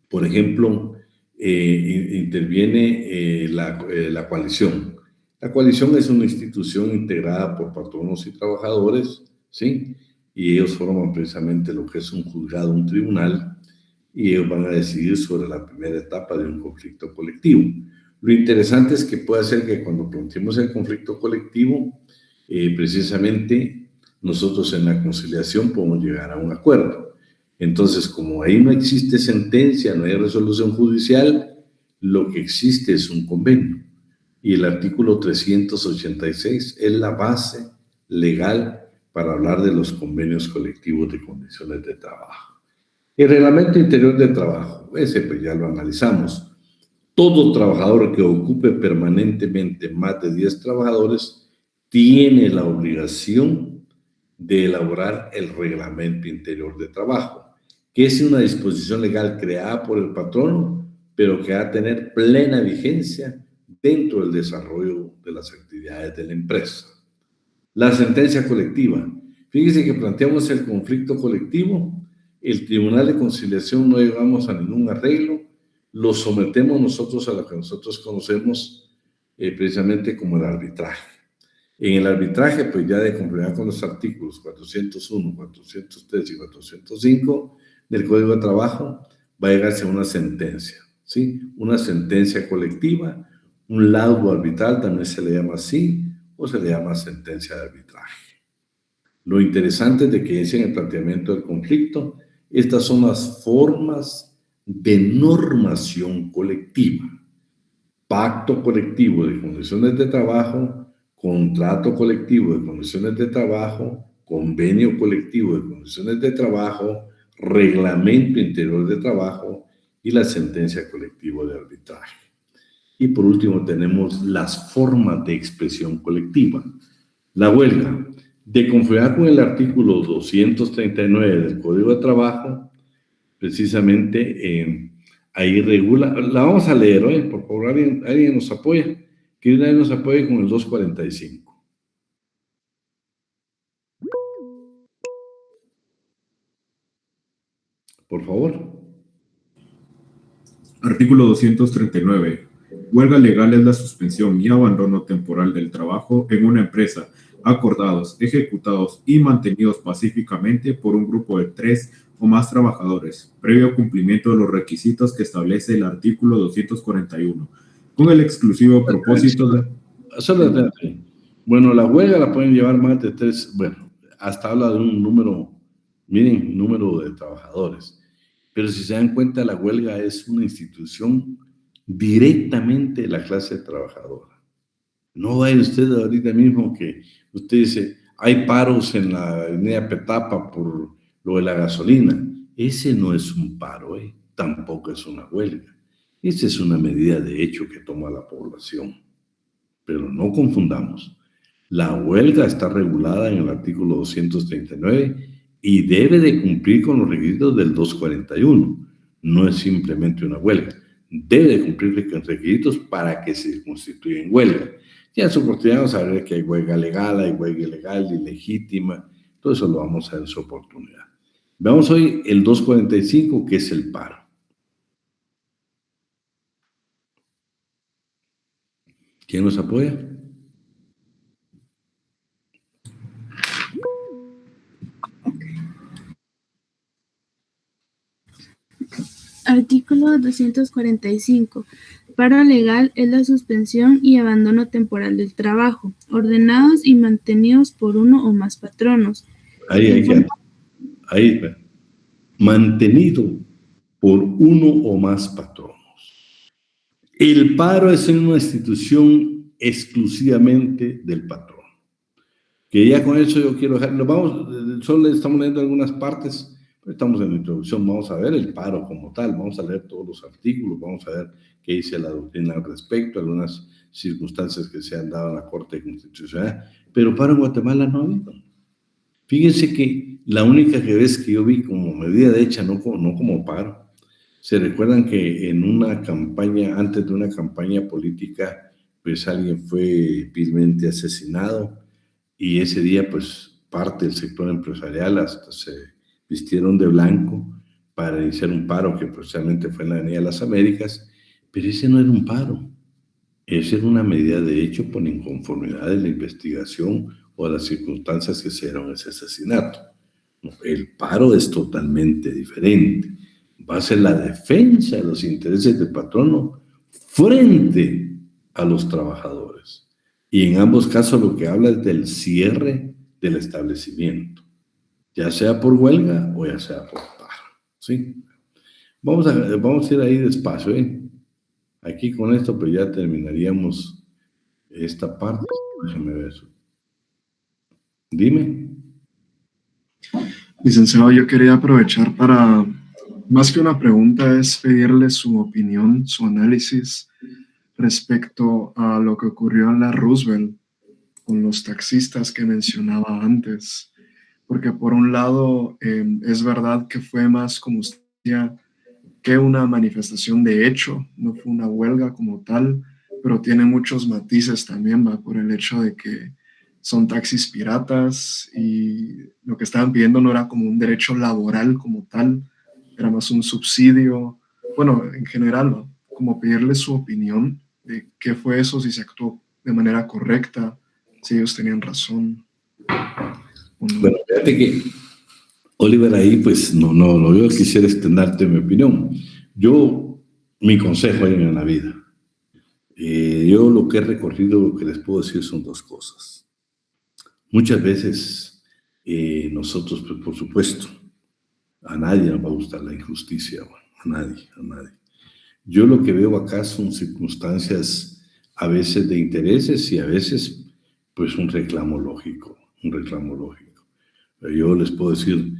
por ejemplo, la coalición. La coalición es una institución integrada por patronos y trabajadores, ¿sí? Y ellos forman precisamente lo que es un juzgado, un tribunal, y ellos van a decidir sobre la primera etapa de un conflicto colectivo. Lo interesante es que puede ser que cuando planteemos el conflicto colectivo, precisamente nosotros en la conciliación podemos llegar a un acuerdo. Entonces, como ahí no existe sentencia, no hay resolución judicial, lo que existe es un convenio. Y el artículo 386 es la base legal para hablar de los convenios colectivos de condiciones de trabajo. El reglamento interior de trabajo, ese pues ya lo analizamos. Todo trabajador que ocupe permanentemente más de 10 trabajadores tiene la obligación de elaborar el reglamento interior de trabajo. que es una disposición legal creada por el patrono, pero que va a tener plena vigencia dentro del desarrollo de las actividades de la empresa. La sentencia colectiva. Fíjese que planteamos el conflicto colectivo, el Tribunal de Conciliación no llegamos a ningún arreglo, lo sometemos nosotros a lo que nosotros conocemos precisamente como el arbitraje. En el arbitraje, pues ya de conformidad con los artículos 401, 403 y 405 del Código de Trabajo, va a llegarse a una sentencia, ¿sí? Una sentencia colectiva, un laudo arbitral, también se le llama así, o se le llama sentencia de arbitraje. Lo interesante es de que es en el planteamiento del conflicto, estas son las formas de normación colectiva. Pacto colectivo de condiciones de trabajo, contrato colectivo de condiciones de trabajo, convenio colectivo de condiciones de trabajo, reglamento interior de trabajo y la sentencia colectiva de arbitraje. Y por último tenemos las formas de expresión colectiva. La huelga, de conformidad con el artículo 239 del Código de Trabajo, precisamente ahí regula, la vamos a leer, por favor, alguien nos apoya, que nadie nos apoye con el 245. Por favor. Artículo 239. Huelga legal es la suspensión y abandono temporal del trabajo en una empresa, acordados, ejecutados y mantenidos pacíficamente por un grupo de 3 o más trabajadores, previo cumplimiento de los requisitos que establece el artículo 241, con el exclusivo propósito de... Bueno, la huelga la pueden llevar más de 3, bueno, hasta habla de un número, miren, número de trabajadores. Pero si se dan cuenta, la huelga es una institución directamente de la clase trabajadora. No vaya usted ahorita mismo que usted dice, hay paros en la avenida Petapa por lo de la gasolina. Ese no es un paro, tampoco es una huelga. Esa es una medida de hecho que toma la población. Pero no confundamos. La huelga está regulada en el artículo 239 y debe de cumplir con los requisitos del 241. No es simplemente una huelga. Debe de cumplir con requisitos para que se constituya en huelga. Ya en su oportunidad vamos a ver que hay huelga legal, hay huelga ilegal, ilegítima. Todo eso lo vamos a ver en su oportunidad. Veamos hoy el 245, que es el paro. ¿Quién nos apoya? Artículo 245. Paro legal es la suspensión y abandono temporal del trabajo, ordenados y mantenidos por uno o más patronos. Ahí, mantenido por uno o más patronos. El paro es una institución exclusivamente del patrón. Que ya con eso yo quiero dejar, solo estamos leyendo algunas partes. Estamos en la introducción, vamos a ver el paro como tal, vamos a leer todos los artículos, vamos a ver qué dice la doctrina al respecto, algunas circunstancias que se han dado en la Corte Constitucional, pero paro en Guatemala no ha habido. Fíjense que la única vez que yo vi como medida de hecha, no como paro, se recuerdan que en una campaña, antes de una campaña política, pues alguien fue vilmente asesinado y ese día pues parte del sector empresarial hasta se vistieron de blanco para iniciar un paro que precisamente fue en la Avenida de las Américas, pero ese no era un paro, esa era una medida de hecho por inconformidad de la investigación o de las circunstancias que se dieron ese asesinato. No, el paro es totalmente diferente, va a ser la defensa de los intereses del patrono frente a los trabajadores, y en ambos casos lo que habla es del cierre del establecimiento, ya sea por huelga o ya sea por paro, ¿sí? Vamos a ir ahí despacio, Aquí con esto pues ya terminaríamos esta parte. Déjame ver eso. Dime. Licenciado, yo quería aprovechar para, más que una pregunta, es pedirle su opinión, su análisis respecto a lo que ocurrió en la Roosevelt con los taxistas que mencionaba antes. porque por un lado es verdad que fue más, como usted decía, que una manifestación de hecho, no fue una huelga como tal, pero tiene muchos matices también, ¿va? Por el hecho de que son taxis piratas y lo que estaban pidiendo no era como un derecho laboral como tal, era más un subsidio, bueno, en general, ¿no? Como pedirle su opinión de qué fue eso, si se actuó de manera correcta, si ellos tenían razón o no. Bueno, fíjate que Oliver ahí, pues, no, yo quisiera extenderte mi opinión. Mi consejo en la vida, yo lo que he recorrido, lo que les puedo decir son dos cosas. Muchas veces nosotros, pues, por supuesto, a nadie nos va a gustar la injusticia, bueno, a nadie. Yo lo que veo acá son circunstancias a veces de intereses y a veces, pues, un reclamo lógico. Yo les puedo decir,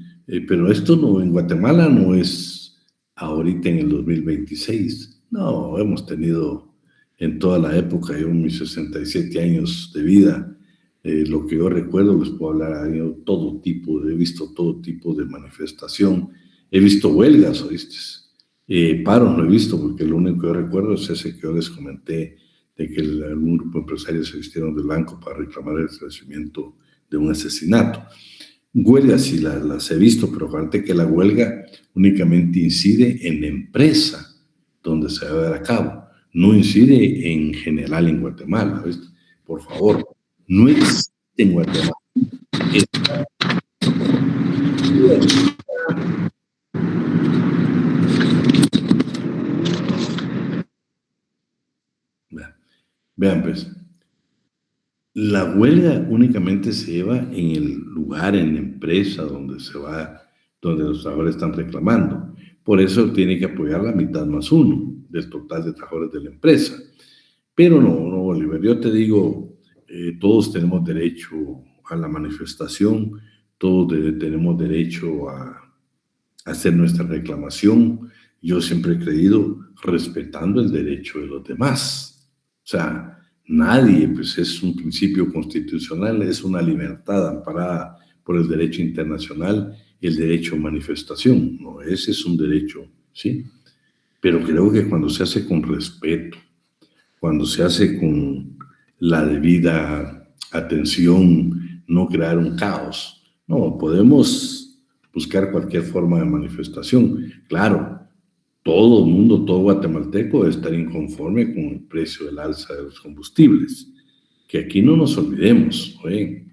pero esto no, en Guatemala no es ahorita en el 2026. No, hemos tenido en toda la época, yo en mis 67 años de vida, lo que yo recuerdo, les puedo hablar, he visto todo tipo de manifestación, he visto huelgas, ¿oíste? Paros no he visto, porque lo único que yo recuerdo es ese que yo les comenté, de que algún grupo de empresarios se vistieron de blanco para reclamar el esclarecimiento de un asesinato. Huelgas sí las he visto, pero acuérdate que la huelga únicamente incide en la empresa donde se va a llevar a cabo, no incide en general en Guatemala, ¿viste? Por favor, no existe en Guatemala. Vean, pues, la huelga únicamente se lleva en el lugar, en la empresa donde los trabajadores están reclamando. Por eso tiene que apoyar la mitad más uno del total de trabajadores de la empresa. Pero no, Oliver, yo te digo, todos tenemos derecho a la manifestación, todos tenemos derecho a hacer nuestra reclamación. Yo siempre he creído respetando el derecho de los demás. O sea, nadie, pues es un principio constitucional, es una libertad amparada por el derecho internacional, el derecho a manifestación, ¿no? Ese es un derecho, ¿sí? Pero creo que cuando se hace con respeto, cuando se hace con la debida atención, no crear un caos. No, podemos buscar cualquier forma de manifestación. Claro, todo el mundo, todo guatemalteco debe estar inconforme con el precio del alza de los combustibles. Que aquí no nos olvidemos, ¿oye?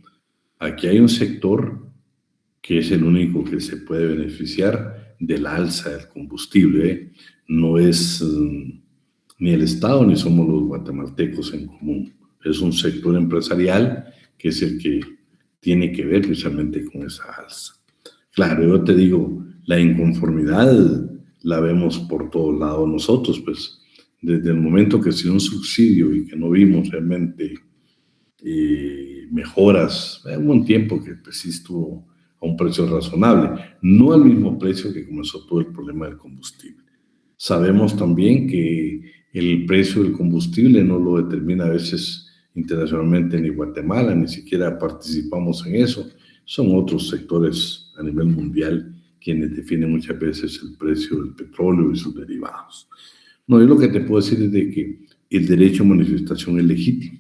Aquí hay un sector que es el único que se puede beneficiar del alza del combustible, ¿eh? No es ni el Estado ni somos los guatemaltecos en común. Es un sector empresarial que es el que tiene que ver precisamente con esa alza. Claro, yo te digo, la inconformidad la vemos por todos lados nosotros, pues desde el momento que se dio un subsidio y que no vimos realmente mejoras, hubo un tiempo que pues, sí estuvo a un precio razonable, no al mismo precio que comenzó todo el problema del combustible. Sabemos también que el precio del combustible no lo determina a veces internacionalmente ni Guatemala, ni siquiera participamos en eso, son otros sectores a nivel mundial quienes definen muchas veces el precio del petróleo y sus derivados. No, yo lo que te puedo decir es de que el derecho a manifestación es legítimo,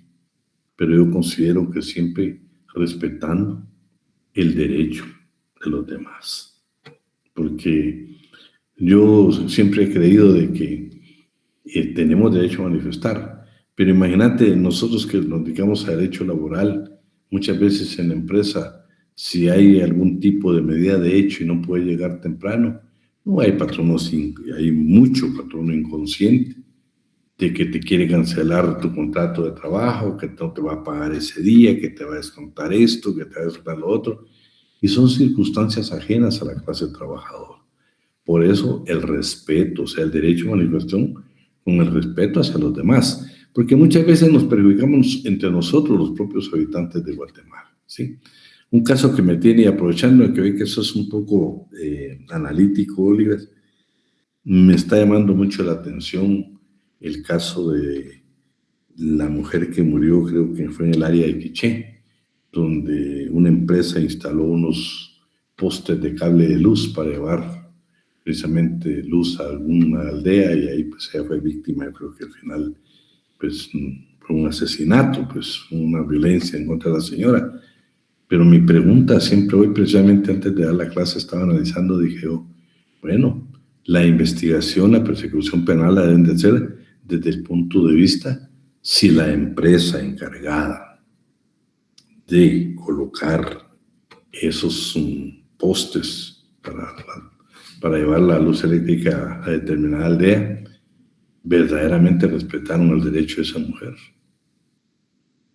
pero yo considero que siempre respetando el derecho de los demás. Porque yo siempre he creído de que tenemos derecho a manifestar, pero imagínate nosotros que nos dedicamos a derecho laboral, muchas veces en la empresa, si hay algún tipo de medida de hecho y no puede llegar temprano, no hay patronos, hay mucho patrono inconsciente de que te quiere cancelar tu contrato de trabajo, que no te va a pagar ese día, que te va a descontar esto, que te va a descontar lo otro, y son circunstancias ajenas a la clase trabajadora. Por eso el respeto, o sea, el derecho a manifestación con el respeto hacia los demás, porque muchas veces nos perjudicamos entre nosotros, los propios habitantes de Guatemala, ¿sí? Un caso que me tiene, y aprovechando de que ve que eso es un poco analítico, Oliver, me está llamando mucho la atención el caso de la mujer que murió, creo que fue en el área de Quiché, donde una empresa instaló unos postes de cable de luz para llevar precisamente luz a alguna aldea, y ahí pues ella fue víctima, creo que al final pues fue un asesinato, pues una violencia en contra de la señora. Pero mi pregunta siempre hoy, precisamente antes de dar la clase, estaba analizando, dije yo, bueno, la investigación, la persecución penal la deben de hacer desde el punto de vista si la empresa encargada de colocar esos postes para llevar la luz eléctrica a determinada aldea, verdaderamente respetaron el derecho de esa mujer.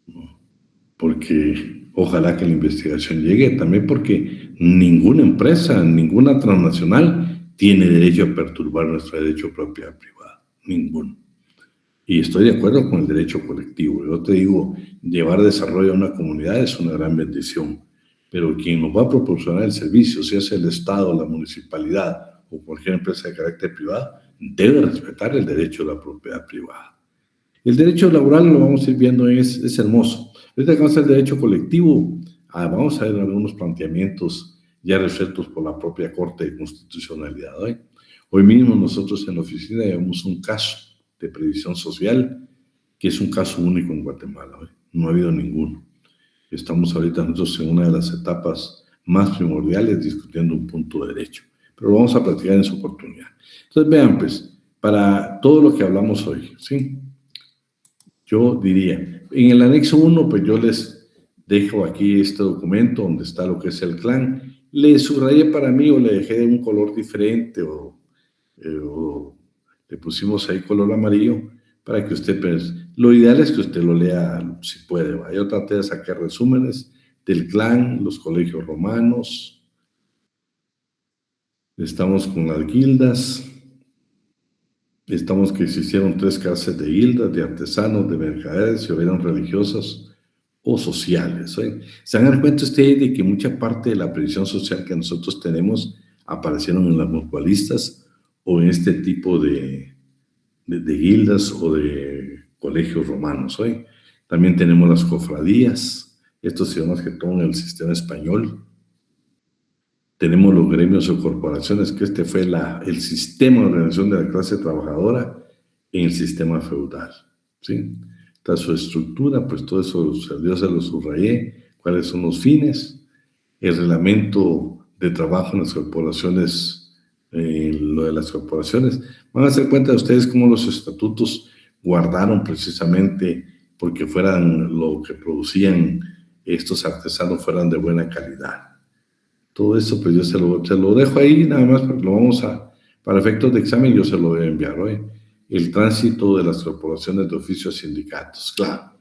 ¿No? Porque ojalá que la investigación llegue, también porque ninguna empresa, ninguna transnacional tiene derecho a perturbar nuestro derecho a propiedad privada, ninguno. Y estoy de acuerdo con el derecho colectivo. Yo te digo, llevar desarrollo a una comunidad es una gran bendición, pero quien nos va a proporcionar el servicio, si es el Estado, la municipalidad o cualquier empresa de carácter privado, debe respetar el derecho a la propiedad privada. El derecho laboral lo vamos a ir viendo, es hermoso. Ahorita que vamos a hacer el derecho colectivo, vamos a ver algunos planteamientos ya resueltos por la propia Corte de Constitucionalidad. Hoy mismo nosotros en la oficina llevamos un caso de previsión social que es un caso único en Guatemala. No ha habido ninguno. Estamos ahorita nosotros en una de las etapas más primordiales discutiendo un punto de derecho, pero lo vamos a platicar en su oportunidad. Entonces vean pues, para todo lo que hablamos hoy, ¿sí? Yo diría, en el anexo 1, pues yo les dejo aquí este documento donde está lo que es el clan. Le subrayé para mí o le dejé de un color diferente o le pusimos ahí color amarillo para que usted, pues, lo ideal es que usted lo lea si puede. Yo traté de sacar resúmenes del clan, los colegios romanos. Estamos con las guildas. Estamos que se hicieron 3 clases de guildas, de artesanos, de mercaderes, si hubieran religiosas o sociales. ¿Se dan cuenta ustedes de que mucha parte de la previsión social que nosotros tenemos aparecieron en las mutualistas o en este tipo de guildas o de colegios romanos? También tenemos las cofradías, estos sistemas que toman el sistema español. Tenemos los gremios o corporaciones, que este fue el sistema de organización de la clase trabajadora en el sistema feudal, ¿sí? Está su estructura, pues todo eso yo se lo subrayé, cuáles son los fines, el reglamento de trabajo en las corporaciones, lo de las corporaciones. Van a hacer cuenta de ustedes cómo los estatutos guardaron precisamente porque fueran lo que producían estos artesanos fueran de buena calidad. Todo eso, pues yo se lo dejo ahí nada más porque lo vamos para efectos de examen yo se lo voy a enviar hoy. El tránsito de las corporaciones de oficio a sindicatos, claro.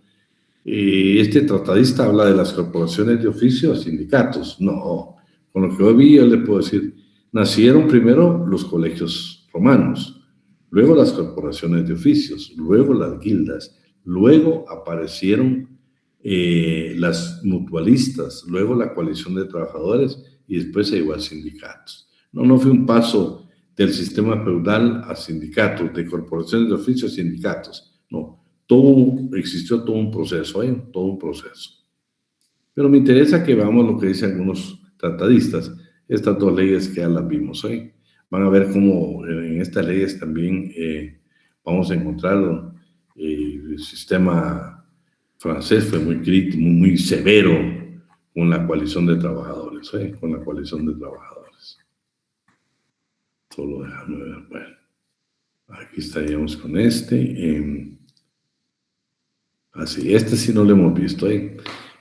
Este tratadista habla de las corporaciones de oficio a sindicatos. No, con lo que hoy vi yo le puedo decir, nacieron primero los colegios romanos, luego las corporaciones de oficios, luego las guildas, luego aparecieron las mutualistas, luego la coalición de trabajadores y después se llegó a sindicatos. No fue un paso del sistema feudal a sindicatos, de corporaciones de oficio a sindicatos. No, existió todo un proceso, todo un proceso. Pero me interesa que veamos lo que dicen algunos tratadistas. Estas 2 leyes que ya las vimos hoy. Van a ver cómo en estas leyes también vamos a encontrar el sistema francés fue muy crítico, muy severo con la coalición de trabajadores, con la coalición de trabajadores. Solo déjame ver, bueno, aquí estaríamos con este. Así, este sí no lo hemos visto.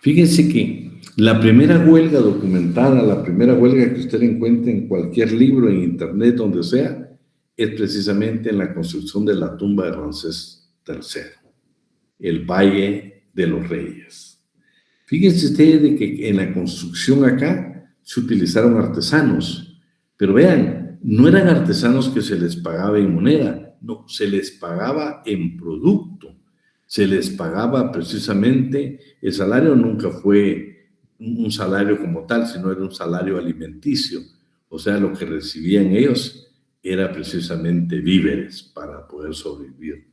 Fíjense que la primera huelga documentada, la primera huelga que usted encuentre en cualquier libro, en internet, donde sea, es precisamente en la construcción de la tumba de Ramsés III, el Valle de los Reyes. Fíjense ustedes de que en la construcción acá se utilizaron artesanos, pero vean, no eran artesanos que se les pagaba en moneda, no, se les pagaba en producto, se les pagaba precisamente, el salario nunca fue un salario como tal, sino era un salario alimenticio, o sea, lo que recibían ellos era precisamente víveres para poder sobrevivir.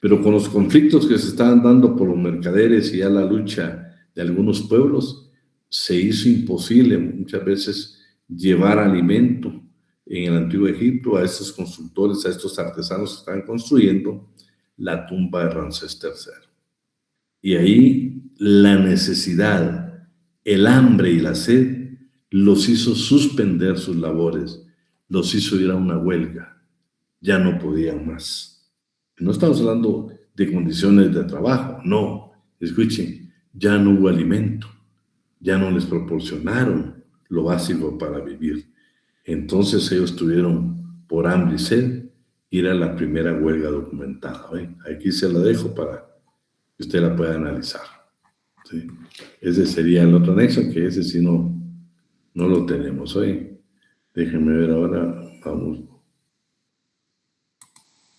Pero con los conflictos que se estaban dando por los mercaderes y ya la lucha de algunos pueblos, se hizo imposible muchas veces llevar alimento en el antiguo Egipto a estos constructores, a estos artesanos que estaban construyendo la tumba de Ramsés III. Y ahí la necesidad, el hambre y la sed los hizo suspender sus labores, los hizo ir a una huelga, ya no podían más. No estamos hablando de condiciones de trabajo, no, escuchen, ya no hubo alimento, ya no les proporcionaron lo básico para vivir. Entonces ellos tuvieron, por hambre y sed, ir a la primera huelga documentada. ¿Ven? Aquí se la dejo para que usted la pueda analizar. ¿Sí? Ese sería el otro anexo, que ese sí no lo tenemos hoy. Déjenme ver ahora, vamos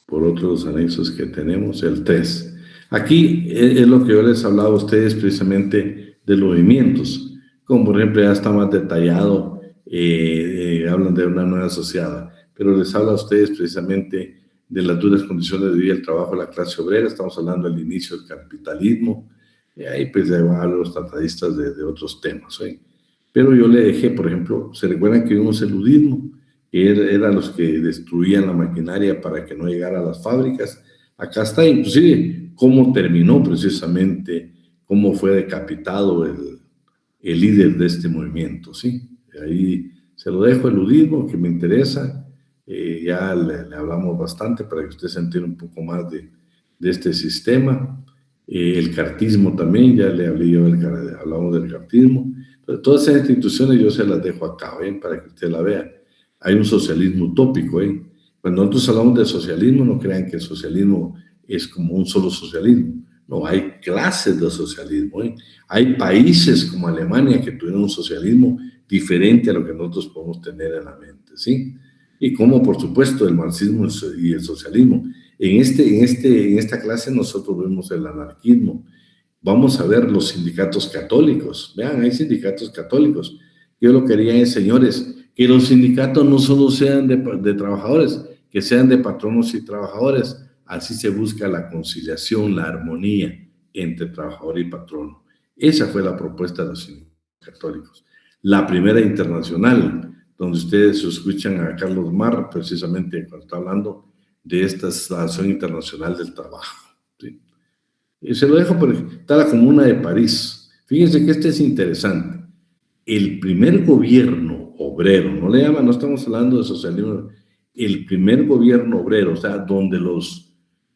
por otros anexos que tenemos, el 3. Aquí es lo que yo les hablaba a ustedes precisamente de los movimientos, como por ejemplo ya está más detallado, hablan de una nueva sociedad, pero les habla a ustedes precisamente de las duras condiciones de vida y el trabajo de la clase obrera. Estamos hablando del inicio del capitalismo, y ahí pues ya van a los tratadistas de otros temas, ¿eh? Pero yo le dejé, por ejemplo, ¿se recuerdan que vimos el ludismo? Que eran los que destruían la maquinaria para que no llegara a las fábricas. Acá está inclusive cómo terminó precisamente, cómo fue decapitado el líder de este movimiento, ¿sí? Ahí se lo dejo, el ludismo, que me interesa. Ya le hablamos bastante para que usted se entere un poco más de este sistema. El cartismo también, ya le hablé yo, hablamos del cartismo. Pero todas esas instituciones yo se las dejo acá, para que usted la vea. Hay un socialismo utópico, Cuando nosotros hablamos de socialismo, no crean que el socialismo es como un solo socialismo. No, hay clases de socialismo, Hay países como Alemania que tuvieron un socialismo diferente a lo que nosotros podemos tener en la mente, ¿sí? Y como, por supuesto, el marxismo y el socialismo. En esta clase nosotros vemos el anarquismo. Vamos a ver los sindicatos católicos. Vean, hay sindicatos católicos. Yo lo quería es, señores, que los sindicatos no solo sean de trabajadores, que sean de patronos y trabajadores. Así se busca la conciliación, la armonía entre trabajador y patrono. Esa fue la propuesta de los sindicatos católicos. La primera internacional, donde ustedes escuchan a Carlos Marr, precisamente cuando está hablando de esta Asociación Internacional del Trabajo, ¿sí? Y se lo dejo, está la Comuna de París. Fíjense que este es interesante. El primer gobierno obrero, no estamos hablando de socialismo, el primer gobierno obrero, o sea, donde los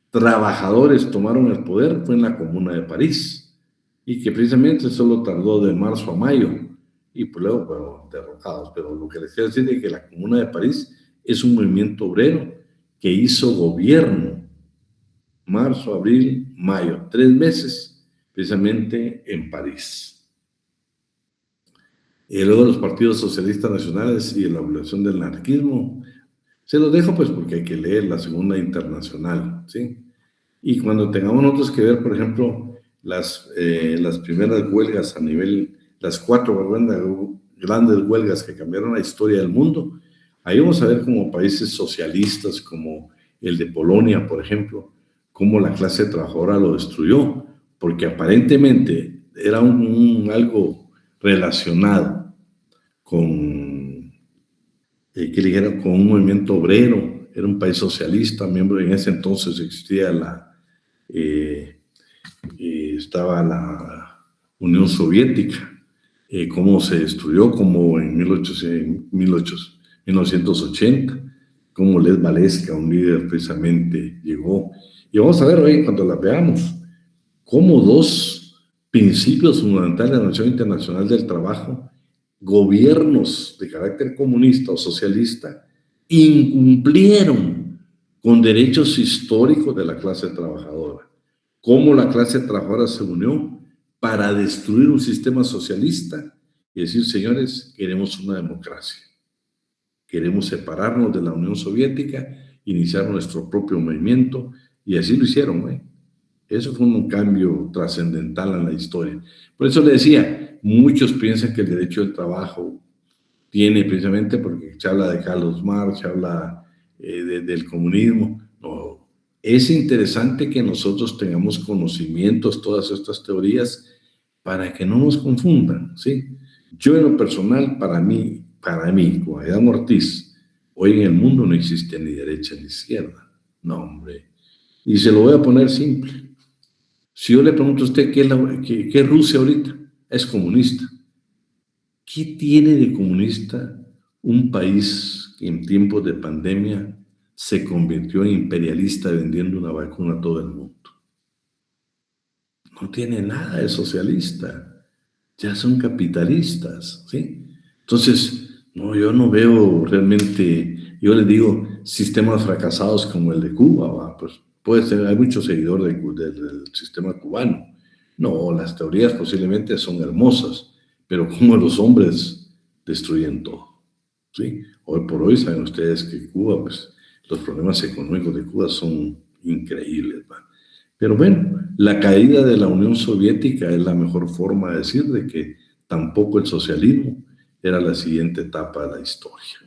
trabajadores tomaron el poder, fue en la Comuna de París, y que precisamente solo tardó de marzo a mayo, y pues luego fueron derrocados. Pero lo que les quiero decir es que la Comuna de París es un movimiento obrero que hizo gobierno marzo, abril, mayo, 3 meses precisamente en París. Y luego los partidos socialistas nacionales y la evolución del anarquismo, se los dejo pues porque hay que leer la Segunda Internacional, ¿sí? Y cuando tengamos nosotros que ver, por ejemplo, las primeras huelgas a nivel, las 4 grandes huelgas que cambiaron la historia del mundo, ahí vamos a ver como países socialistas como el de Polonia, por ejemplo, cómo la clase trabajadora lo destruyó, porque aparentemente era algo relacionado con, con un movimiento obrero. Era un país socialista, miembro, en ese entonces existía estaba la Unión Soviética, cómo se destruyó, como en 1980, cómo Lech Walesa, un líder precisamente, llegó. Y vamos a ver hoy, cuando la veamos, cómo 2 principios fundamentales de la Organización Internacional del Trabajo, gobiernos de carácter comunista o socialista, incumplieron con derechos históricos de la clase trabajadora. Cómo la clase trabajadora se unió para destruir un sistema socialista y decir, señores, queremos una democracia. Queremos separarnos de la Unión Soviética, iniciar nuestro propio movimiento, y así lo hicieron, Eso fue un cambio trascendental en la historia. Por eso le decía, muchos piensan que el derecho del trabajo tiene precisamente, porque se habla de Carlos Marx, se habla del comunismo. No, es interesante que nosotros tengamos conocimientos, todas estas teorías, para que no nos confundan, ¿sí? Yo en lo personal, para mí, para mí, como Adán Ortiz, hoy en el mundo no existe ni derecha ni izquierda. No, hombre. Y se lo voy a poner simple. Si yo le pregunto a usted qué es Rusia ahorita, es comunista. ¿Qué tiene de comunista un país que en tiempos de pandemia se convirtió en imperialista vendiendo una vacuna a todo el mundo? No tiene nada de socialista. Ya son capitalistas, ¿sí? Entonces, no, yo no veo realmente, yo les digo, sistemas fracasados como el de Cuba, ¿va? Pues puede ser, hay muchos seguidores del sistema cubano. No, las teorías posiblemente son hermosas, pero como los hombres destruyen todo, ¿sí? Hoy por hoy saben ustedes que Cuba, pues los problemas económicos de Cuba son increíbles, ¿va? Pero bueno, la caída de la Unión Soviética es la mejor forma de decir de que tampoco el socialismo era la siguiente etapa de la historia.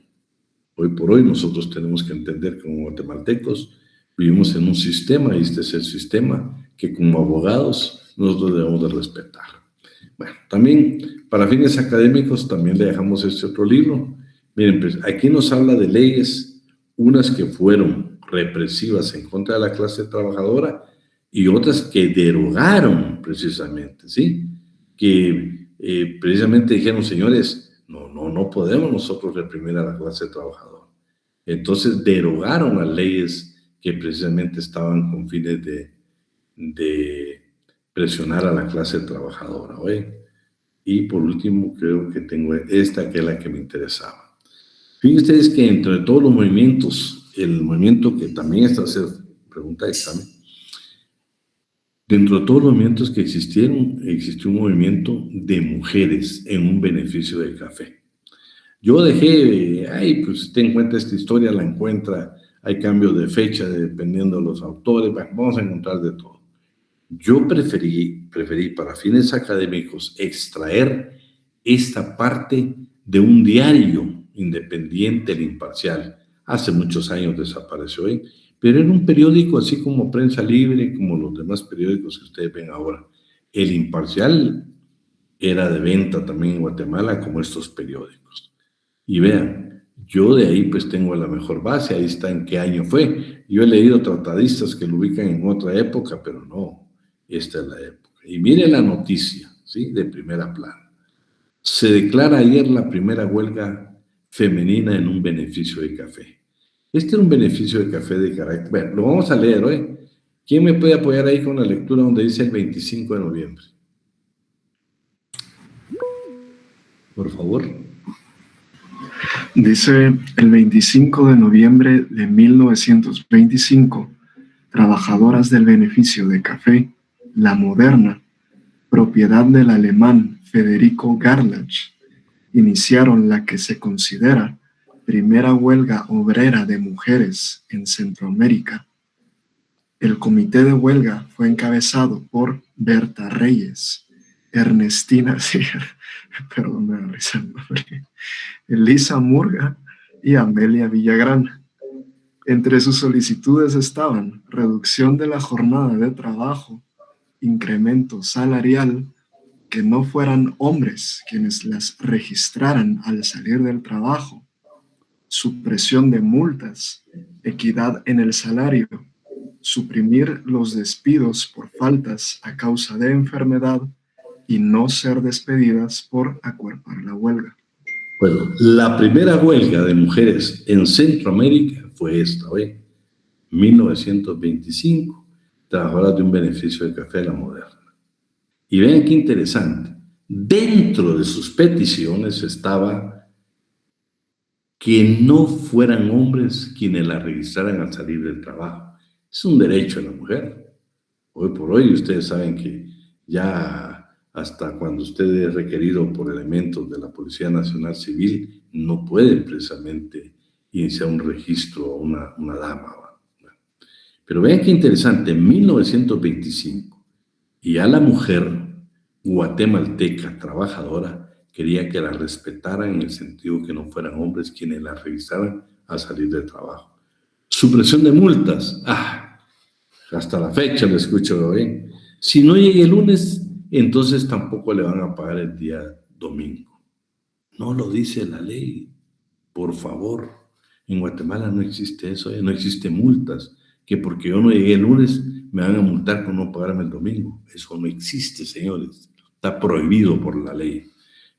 Hoy por hoy nosotros tenemos que entender como guatemaltecos vivimos en un sistema y este es el sistema que como abogados nosotros debemos de respetar. Bueno, también para fines académicos también le dejamos este otro libro. Miren, pues aquí nos habla de leyes, unas que fueron represivas en contra de la clase trabajadora y otras que derogaron precisamente, ¿sí? Que precisamente dijeron, señores, no podemos nosotros reprimir a la clase trabajadora. Entonces derogaron las leyes que precisamente estaban con fines de presionar a la clase trabajadora, ¿oye? Y por último, creo que tengo esta que es la que me interesaba. Fíjense ustedes que entre todos los movimientos, el movimiento que también está haciendo pregunta de examen, dentro de todos los movimientos que existieron, existió un movimiento de mujeres en un beneficio del café. Yo dejé, pues usted encuentra esta historia, la encuentra, hay cambios de fecha dependiendo de los autores, vamos a encontrar de todo. Yo preferí para fines académicos extraer esta parte de un diario independiente, el Imparcial. Hace muchos años desapareció, pero era un periódico así como Prensa Libre, como los demás periódicos que ustedes ven ahora. El Imparcial era de venta también en Guatemala como estos periódicos. Y vean, yo de ahí pues tengo la mejor base, ahí está en qué año fue. Yo he leído tratadistas que lo ubican en otra época, pero no, esta es la época. Y mire la noticia, ¿sí? De primera plana. Se declara ayer la primera huelga femenina en un beneficio de café. Este era un beneficio de café de carácter. Bueno, lo vamos a leer hoy. ¿Quién me puede apoyar ahí con la lectura donde dice el 25 de noviembre? Por favor. Dice, el 25 de noviembre de 1925, trabajadoras del beneficio de café, La Moderna, propiedad del alemán Federico Garlach, iniciaron la que se considera primera huelga obrera de mujeres en Centroamérica. El comité de huelga fue encabezado por Berta Reyes, Ernestina, sí, perdón, me da risa el nombre, Elisa Murga y Amelia Villagrán. Entre sus solicitudes estaban reducción de la jornada de trabajo, incremento salarial, que no fueran hombres quienes las registraran al salir del trabajo, supresión de multas, equidad en el salario, suprimir los despidos por faltas a causa de enfermedad y no ser despedidas por acuerpar la huelga. Bueno, la primera huelga de mujeres en Centroamérica fue esta, 1925, trabajadoras de un beneficio de café La Moderna. Y vean qué interesante, dentro de sus peticiones estaba que no fueran hombres quienes la registraran al salir del trabajo. Es un derecho de la mujer. Hoy por hoy ustedes saben que ya hasta cuando usted es requerido por elementos de la Policía Nacional Civil, no pueden precisamente iniciar un registro a una dama. Bueno, pero vean qué interesante, en 1925, y a la mujer guatemalteca trabajadora quería que la respetaran en el sentido que no fueran hombres quienes la registraran al salir del trabajo. Supresión de multas, hasta la fecha lo escucho bien. Si no llega el lunes, entonces tampoco le van a pagar el día domingo. No lo dice la ley. Por favor, en Guatemala no existe eso, no existe multas, que porque yo no llegué el lunes me van a multar por no pagarme el domingo. Eso no existe, señores. Está prohibido por la ley.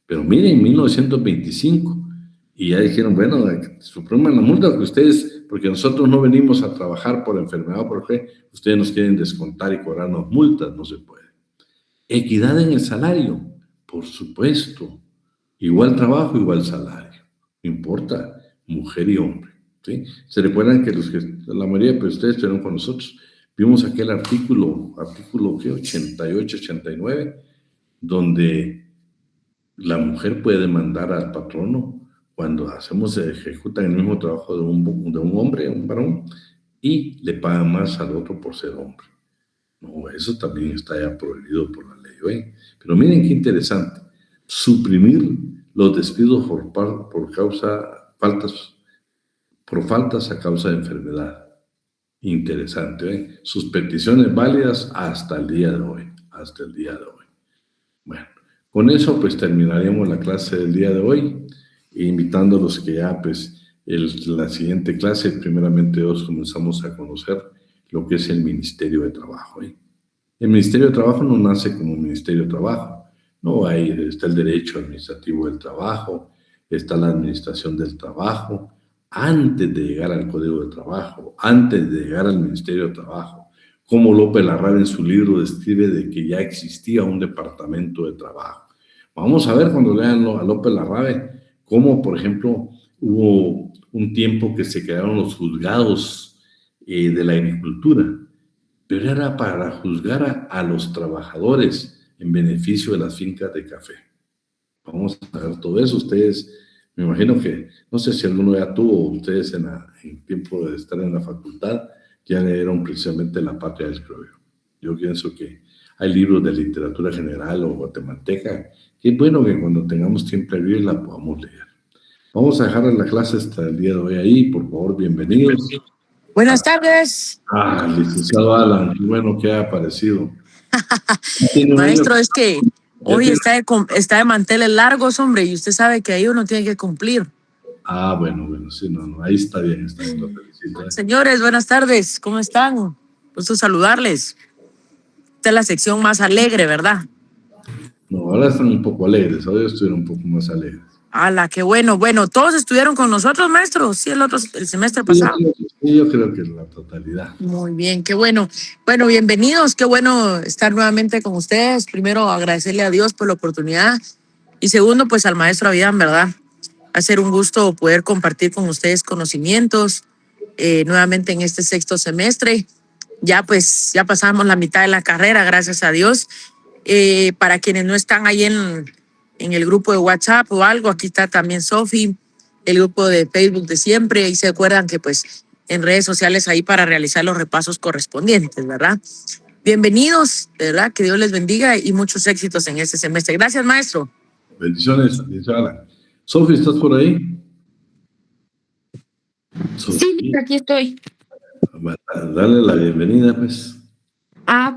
Pero miren, 1925, y ya dijeron, bueno, supriman la multa que ustedes, porque nosotros no venimos a trabajar por enfermedad o por qué, ustedes nos quieren descontar y cobrarnos multas, no se puede. Equidad en el salario, por supuesto. Igual trabajo, igual salario. No importa, mujer y hombre. ¿Sí? Se recuerdan que la mayoría de ustedes estuvieron con nosotros. Vimos aquel artículo ¿qué? 88, 89, donde la mujer puede demandar al patrono cuando ejecutan el mismo trabajo de un hombre, un varón, y le pagan más al otro por ser hombre. No, eso también está ya prohibido por la ley, ¿eh? Pero miren qué interesante. Suprimir los despidos por faltas a causa de enfermedad. Interesante, ¿eh? Sus peticiones válidas hasta el día de hoy. Hasta el día de hoy. Bueno, con eso pues terminaríamos la clase del día de hoy, invitándolos que ya pues la siguiente clase, primeramente comenzamos a conocer lo que es el Ministerio de Trabajo, ¿eh? El Ministerio de Trabajo no nace como Ministerio de Trabajo. No, ahí está el derecho administrativo del trabajo, está la administración del trabajo, antes de llegar al Código de Trabajo, antes de llegar al Ministerio de Trabajo. Como López Larrabe en su libro describe de que ya existía un departamento de trabajo. Vamos a ver cuando lean a López Larrabe cómo, por ejemplo, hubo un tiempo que se crearon los juzgados de la agricultura, pero era para juzgar a los trabajadores en beneficio de las fincas de café. Vamos a ver todo eso. Ustedes, me imagino que, no sé si alguno ya tuvo, ustedes en tiempo de estar en la facultad, ya leyeron precisamente La Patria del Criollo. Yo pienso que hay libros de literatura general o guatemalteca, que es bueno que cuando tengamos tiempo de leer la podamos leer. Vamos a dejar la clase hasta el día de hoy ahí, por favor, bienvenidos. Buenas tardes. Licenciado Alan, qué bueno que ha aparecido. Maestro, es que hoy está de manteles largos, hombre, y usted sabe que ahí uno tiene que cumplir. Bueno, sí, no, ahí está bien, lo felicito, ¿eh? Señores, buenas tardes, ¿cómo están? Gusto saludarles. Esta es la sección más alegre, ¿verdad? No, ahora están un poco alegres, hoy estuvieron un poco más alegres. ¡Hala, qué bueno! Bueno, ¿todos estuvieron con nosotros, maestro? Sí, el semestre pasado. Sí, yo creo que la totalidad. Muy bien, qué bueno. Bueno, bienvenidos, qué bueno estar nuevamente con ustedes. Primero, agradecerle a Dios por la oportunidad. Y segundo, pues al maestro Avidan, ¿verdad? Va a ser un gusto poder compartir con ustedes conocimientos nuevamente en este sexto semestre. Ya pasamos la mitad de la carrera, gracias a Dios. Para quienes no están ahí en el grupo de WhatsApp o algo, aquí está también Sofi, el grupo de Facebook de siempre, y se acuerdan que pues en redes sociales ahí para realizar los repasos correspondientes, ¿verdad? Bienvenidos, ¿verdad? Que Dios les bendiga y muchos éxitos en este semestre. Gracias, maestro. Bendiciones, Alan. Sofi, ¿estás por ahí? Sí, aquí estoy. Dale la bienvenida, pues.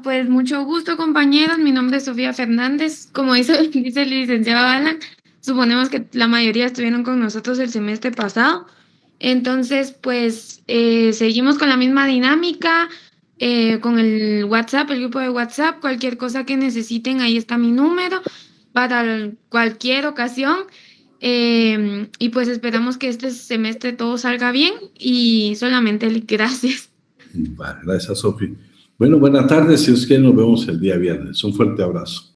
Pues mucho gusto, compañeros. Mi nombre es Sofía Fernández. Como dice el licenciado Alan, suponemos que la mayoría estuvieron con nosotros el semestre pasado. Entonces, pues, seguimos con la misma dinámica, con el WhatsApp, el grupo de WhatsApp. Cualquier cosa que necesiten, ahí está mi número para cualquier ocasión. Y pues esperamos que este semestre todo salga bien y solamente gracias. Vale, gracias, Sofi. Bueno, buenas tardes. Si os quieren, nos vemos el día viernes. Un fuerte abrazo.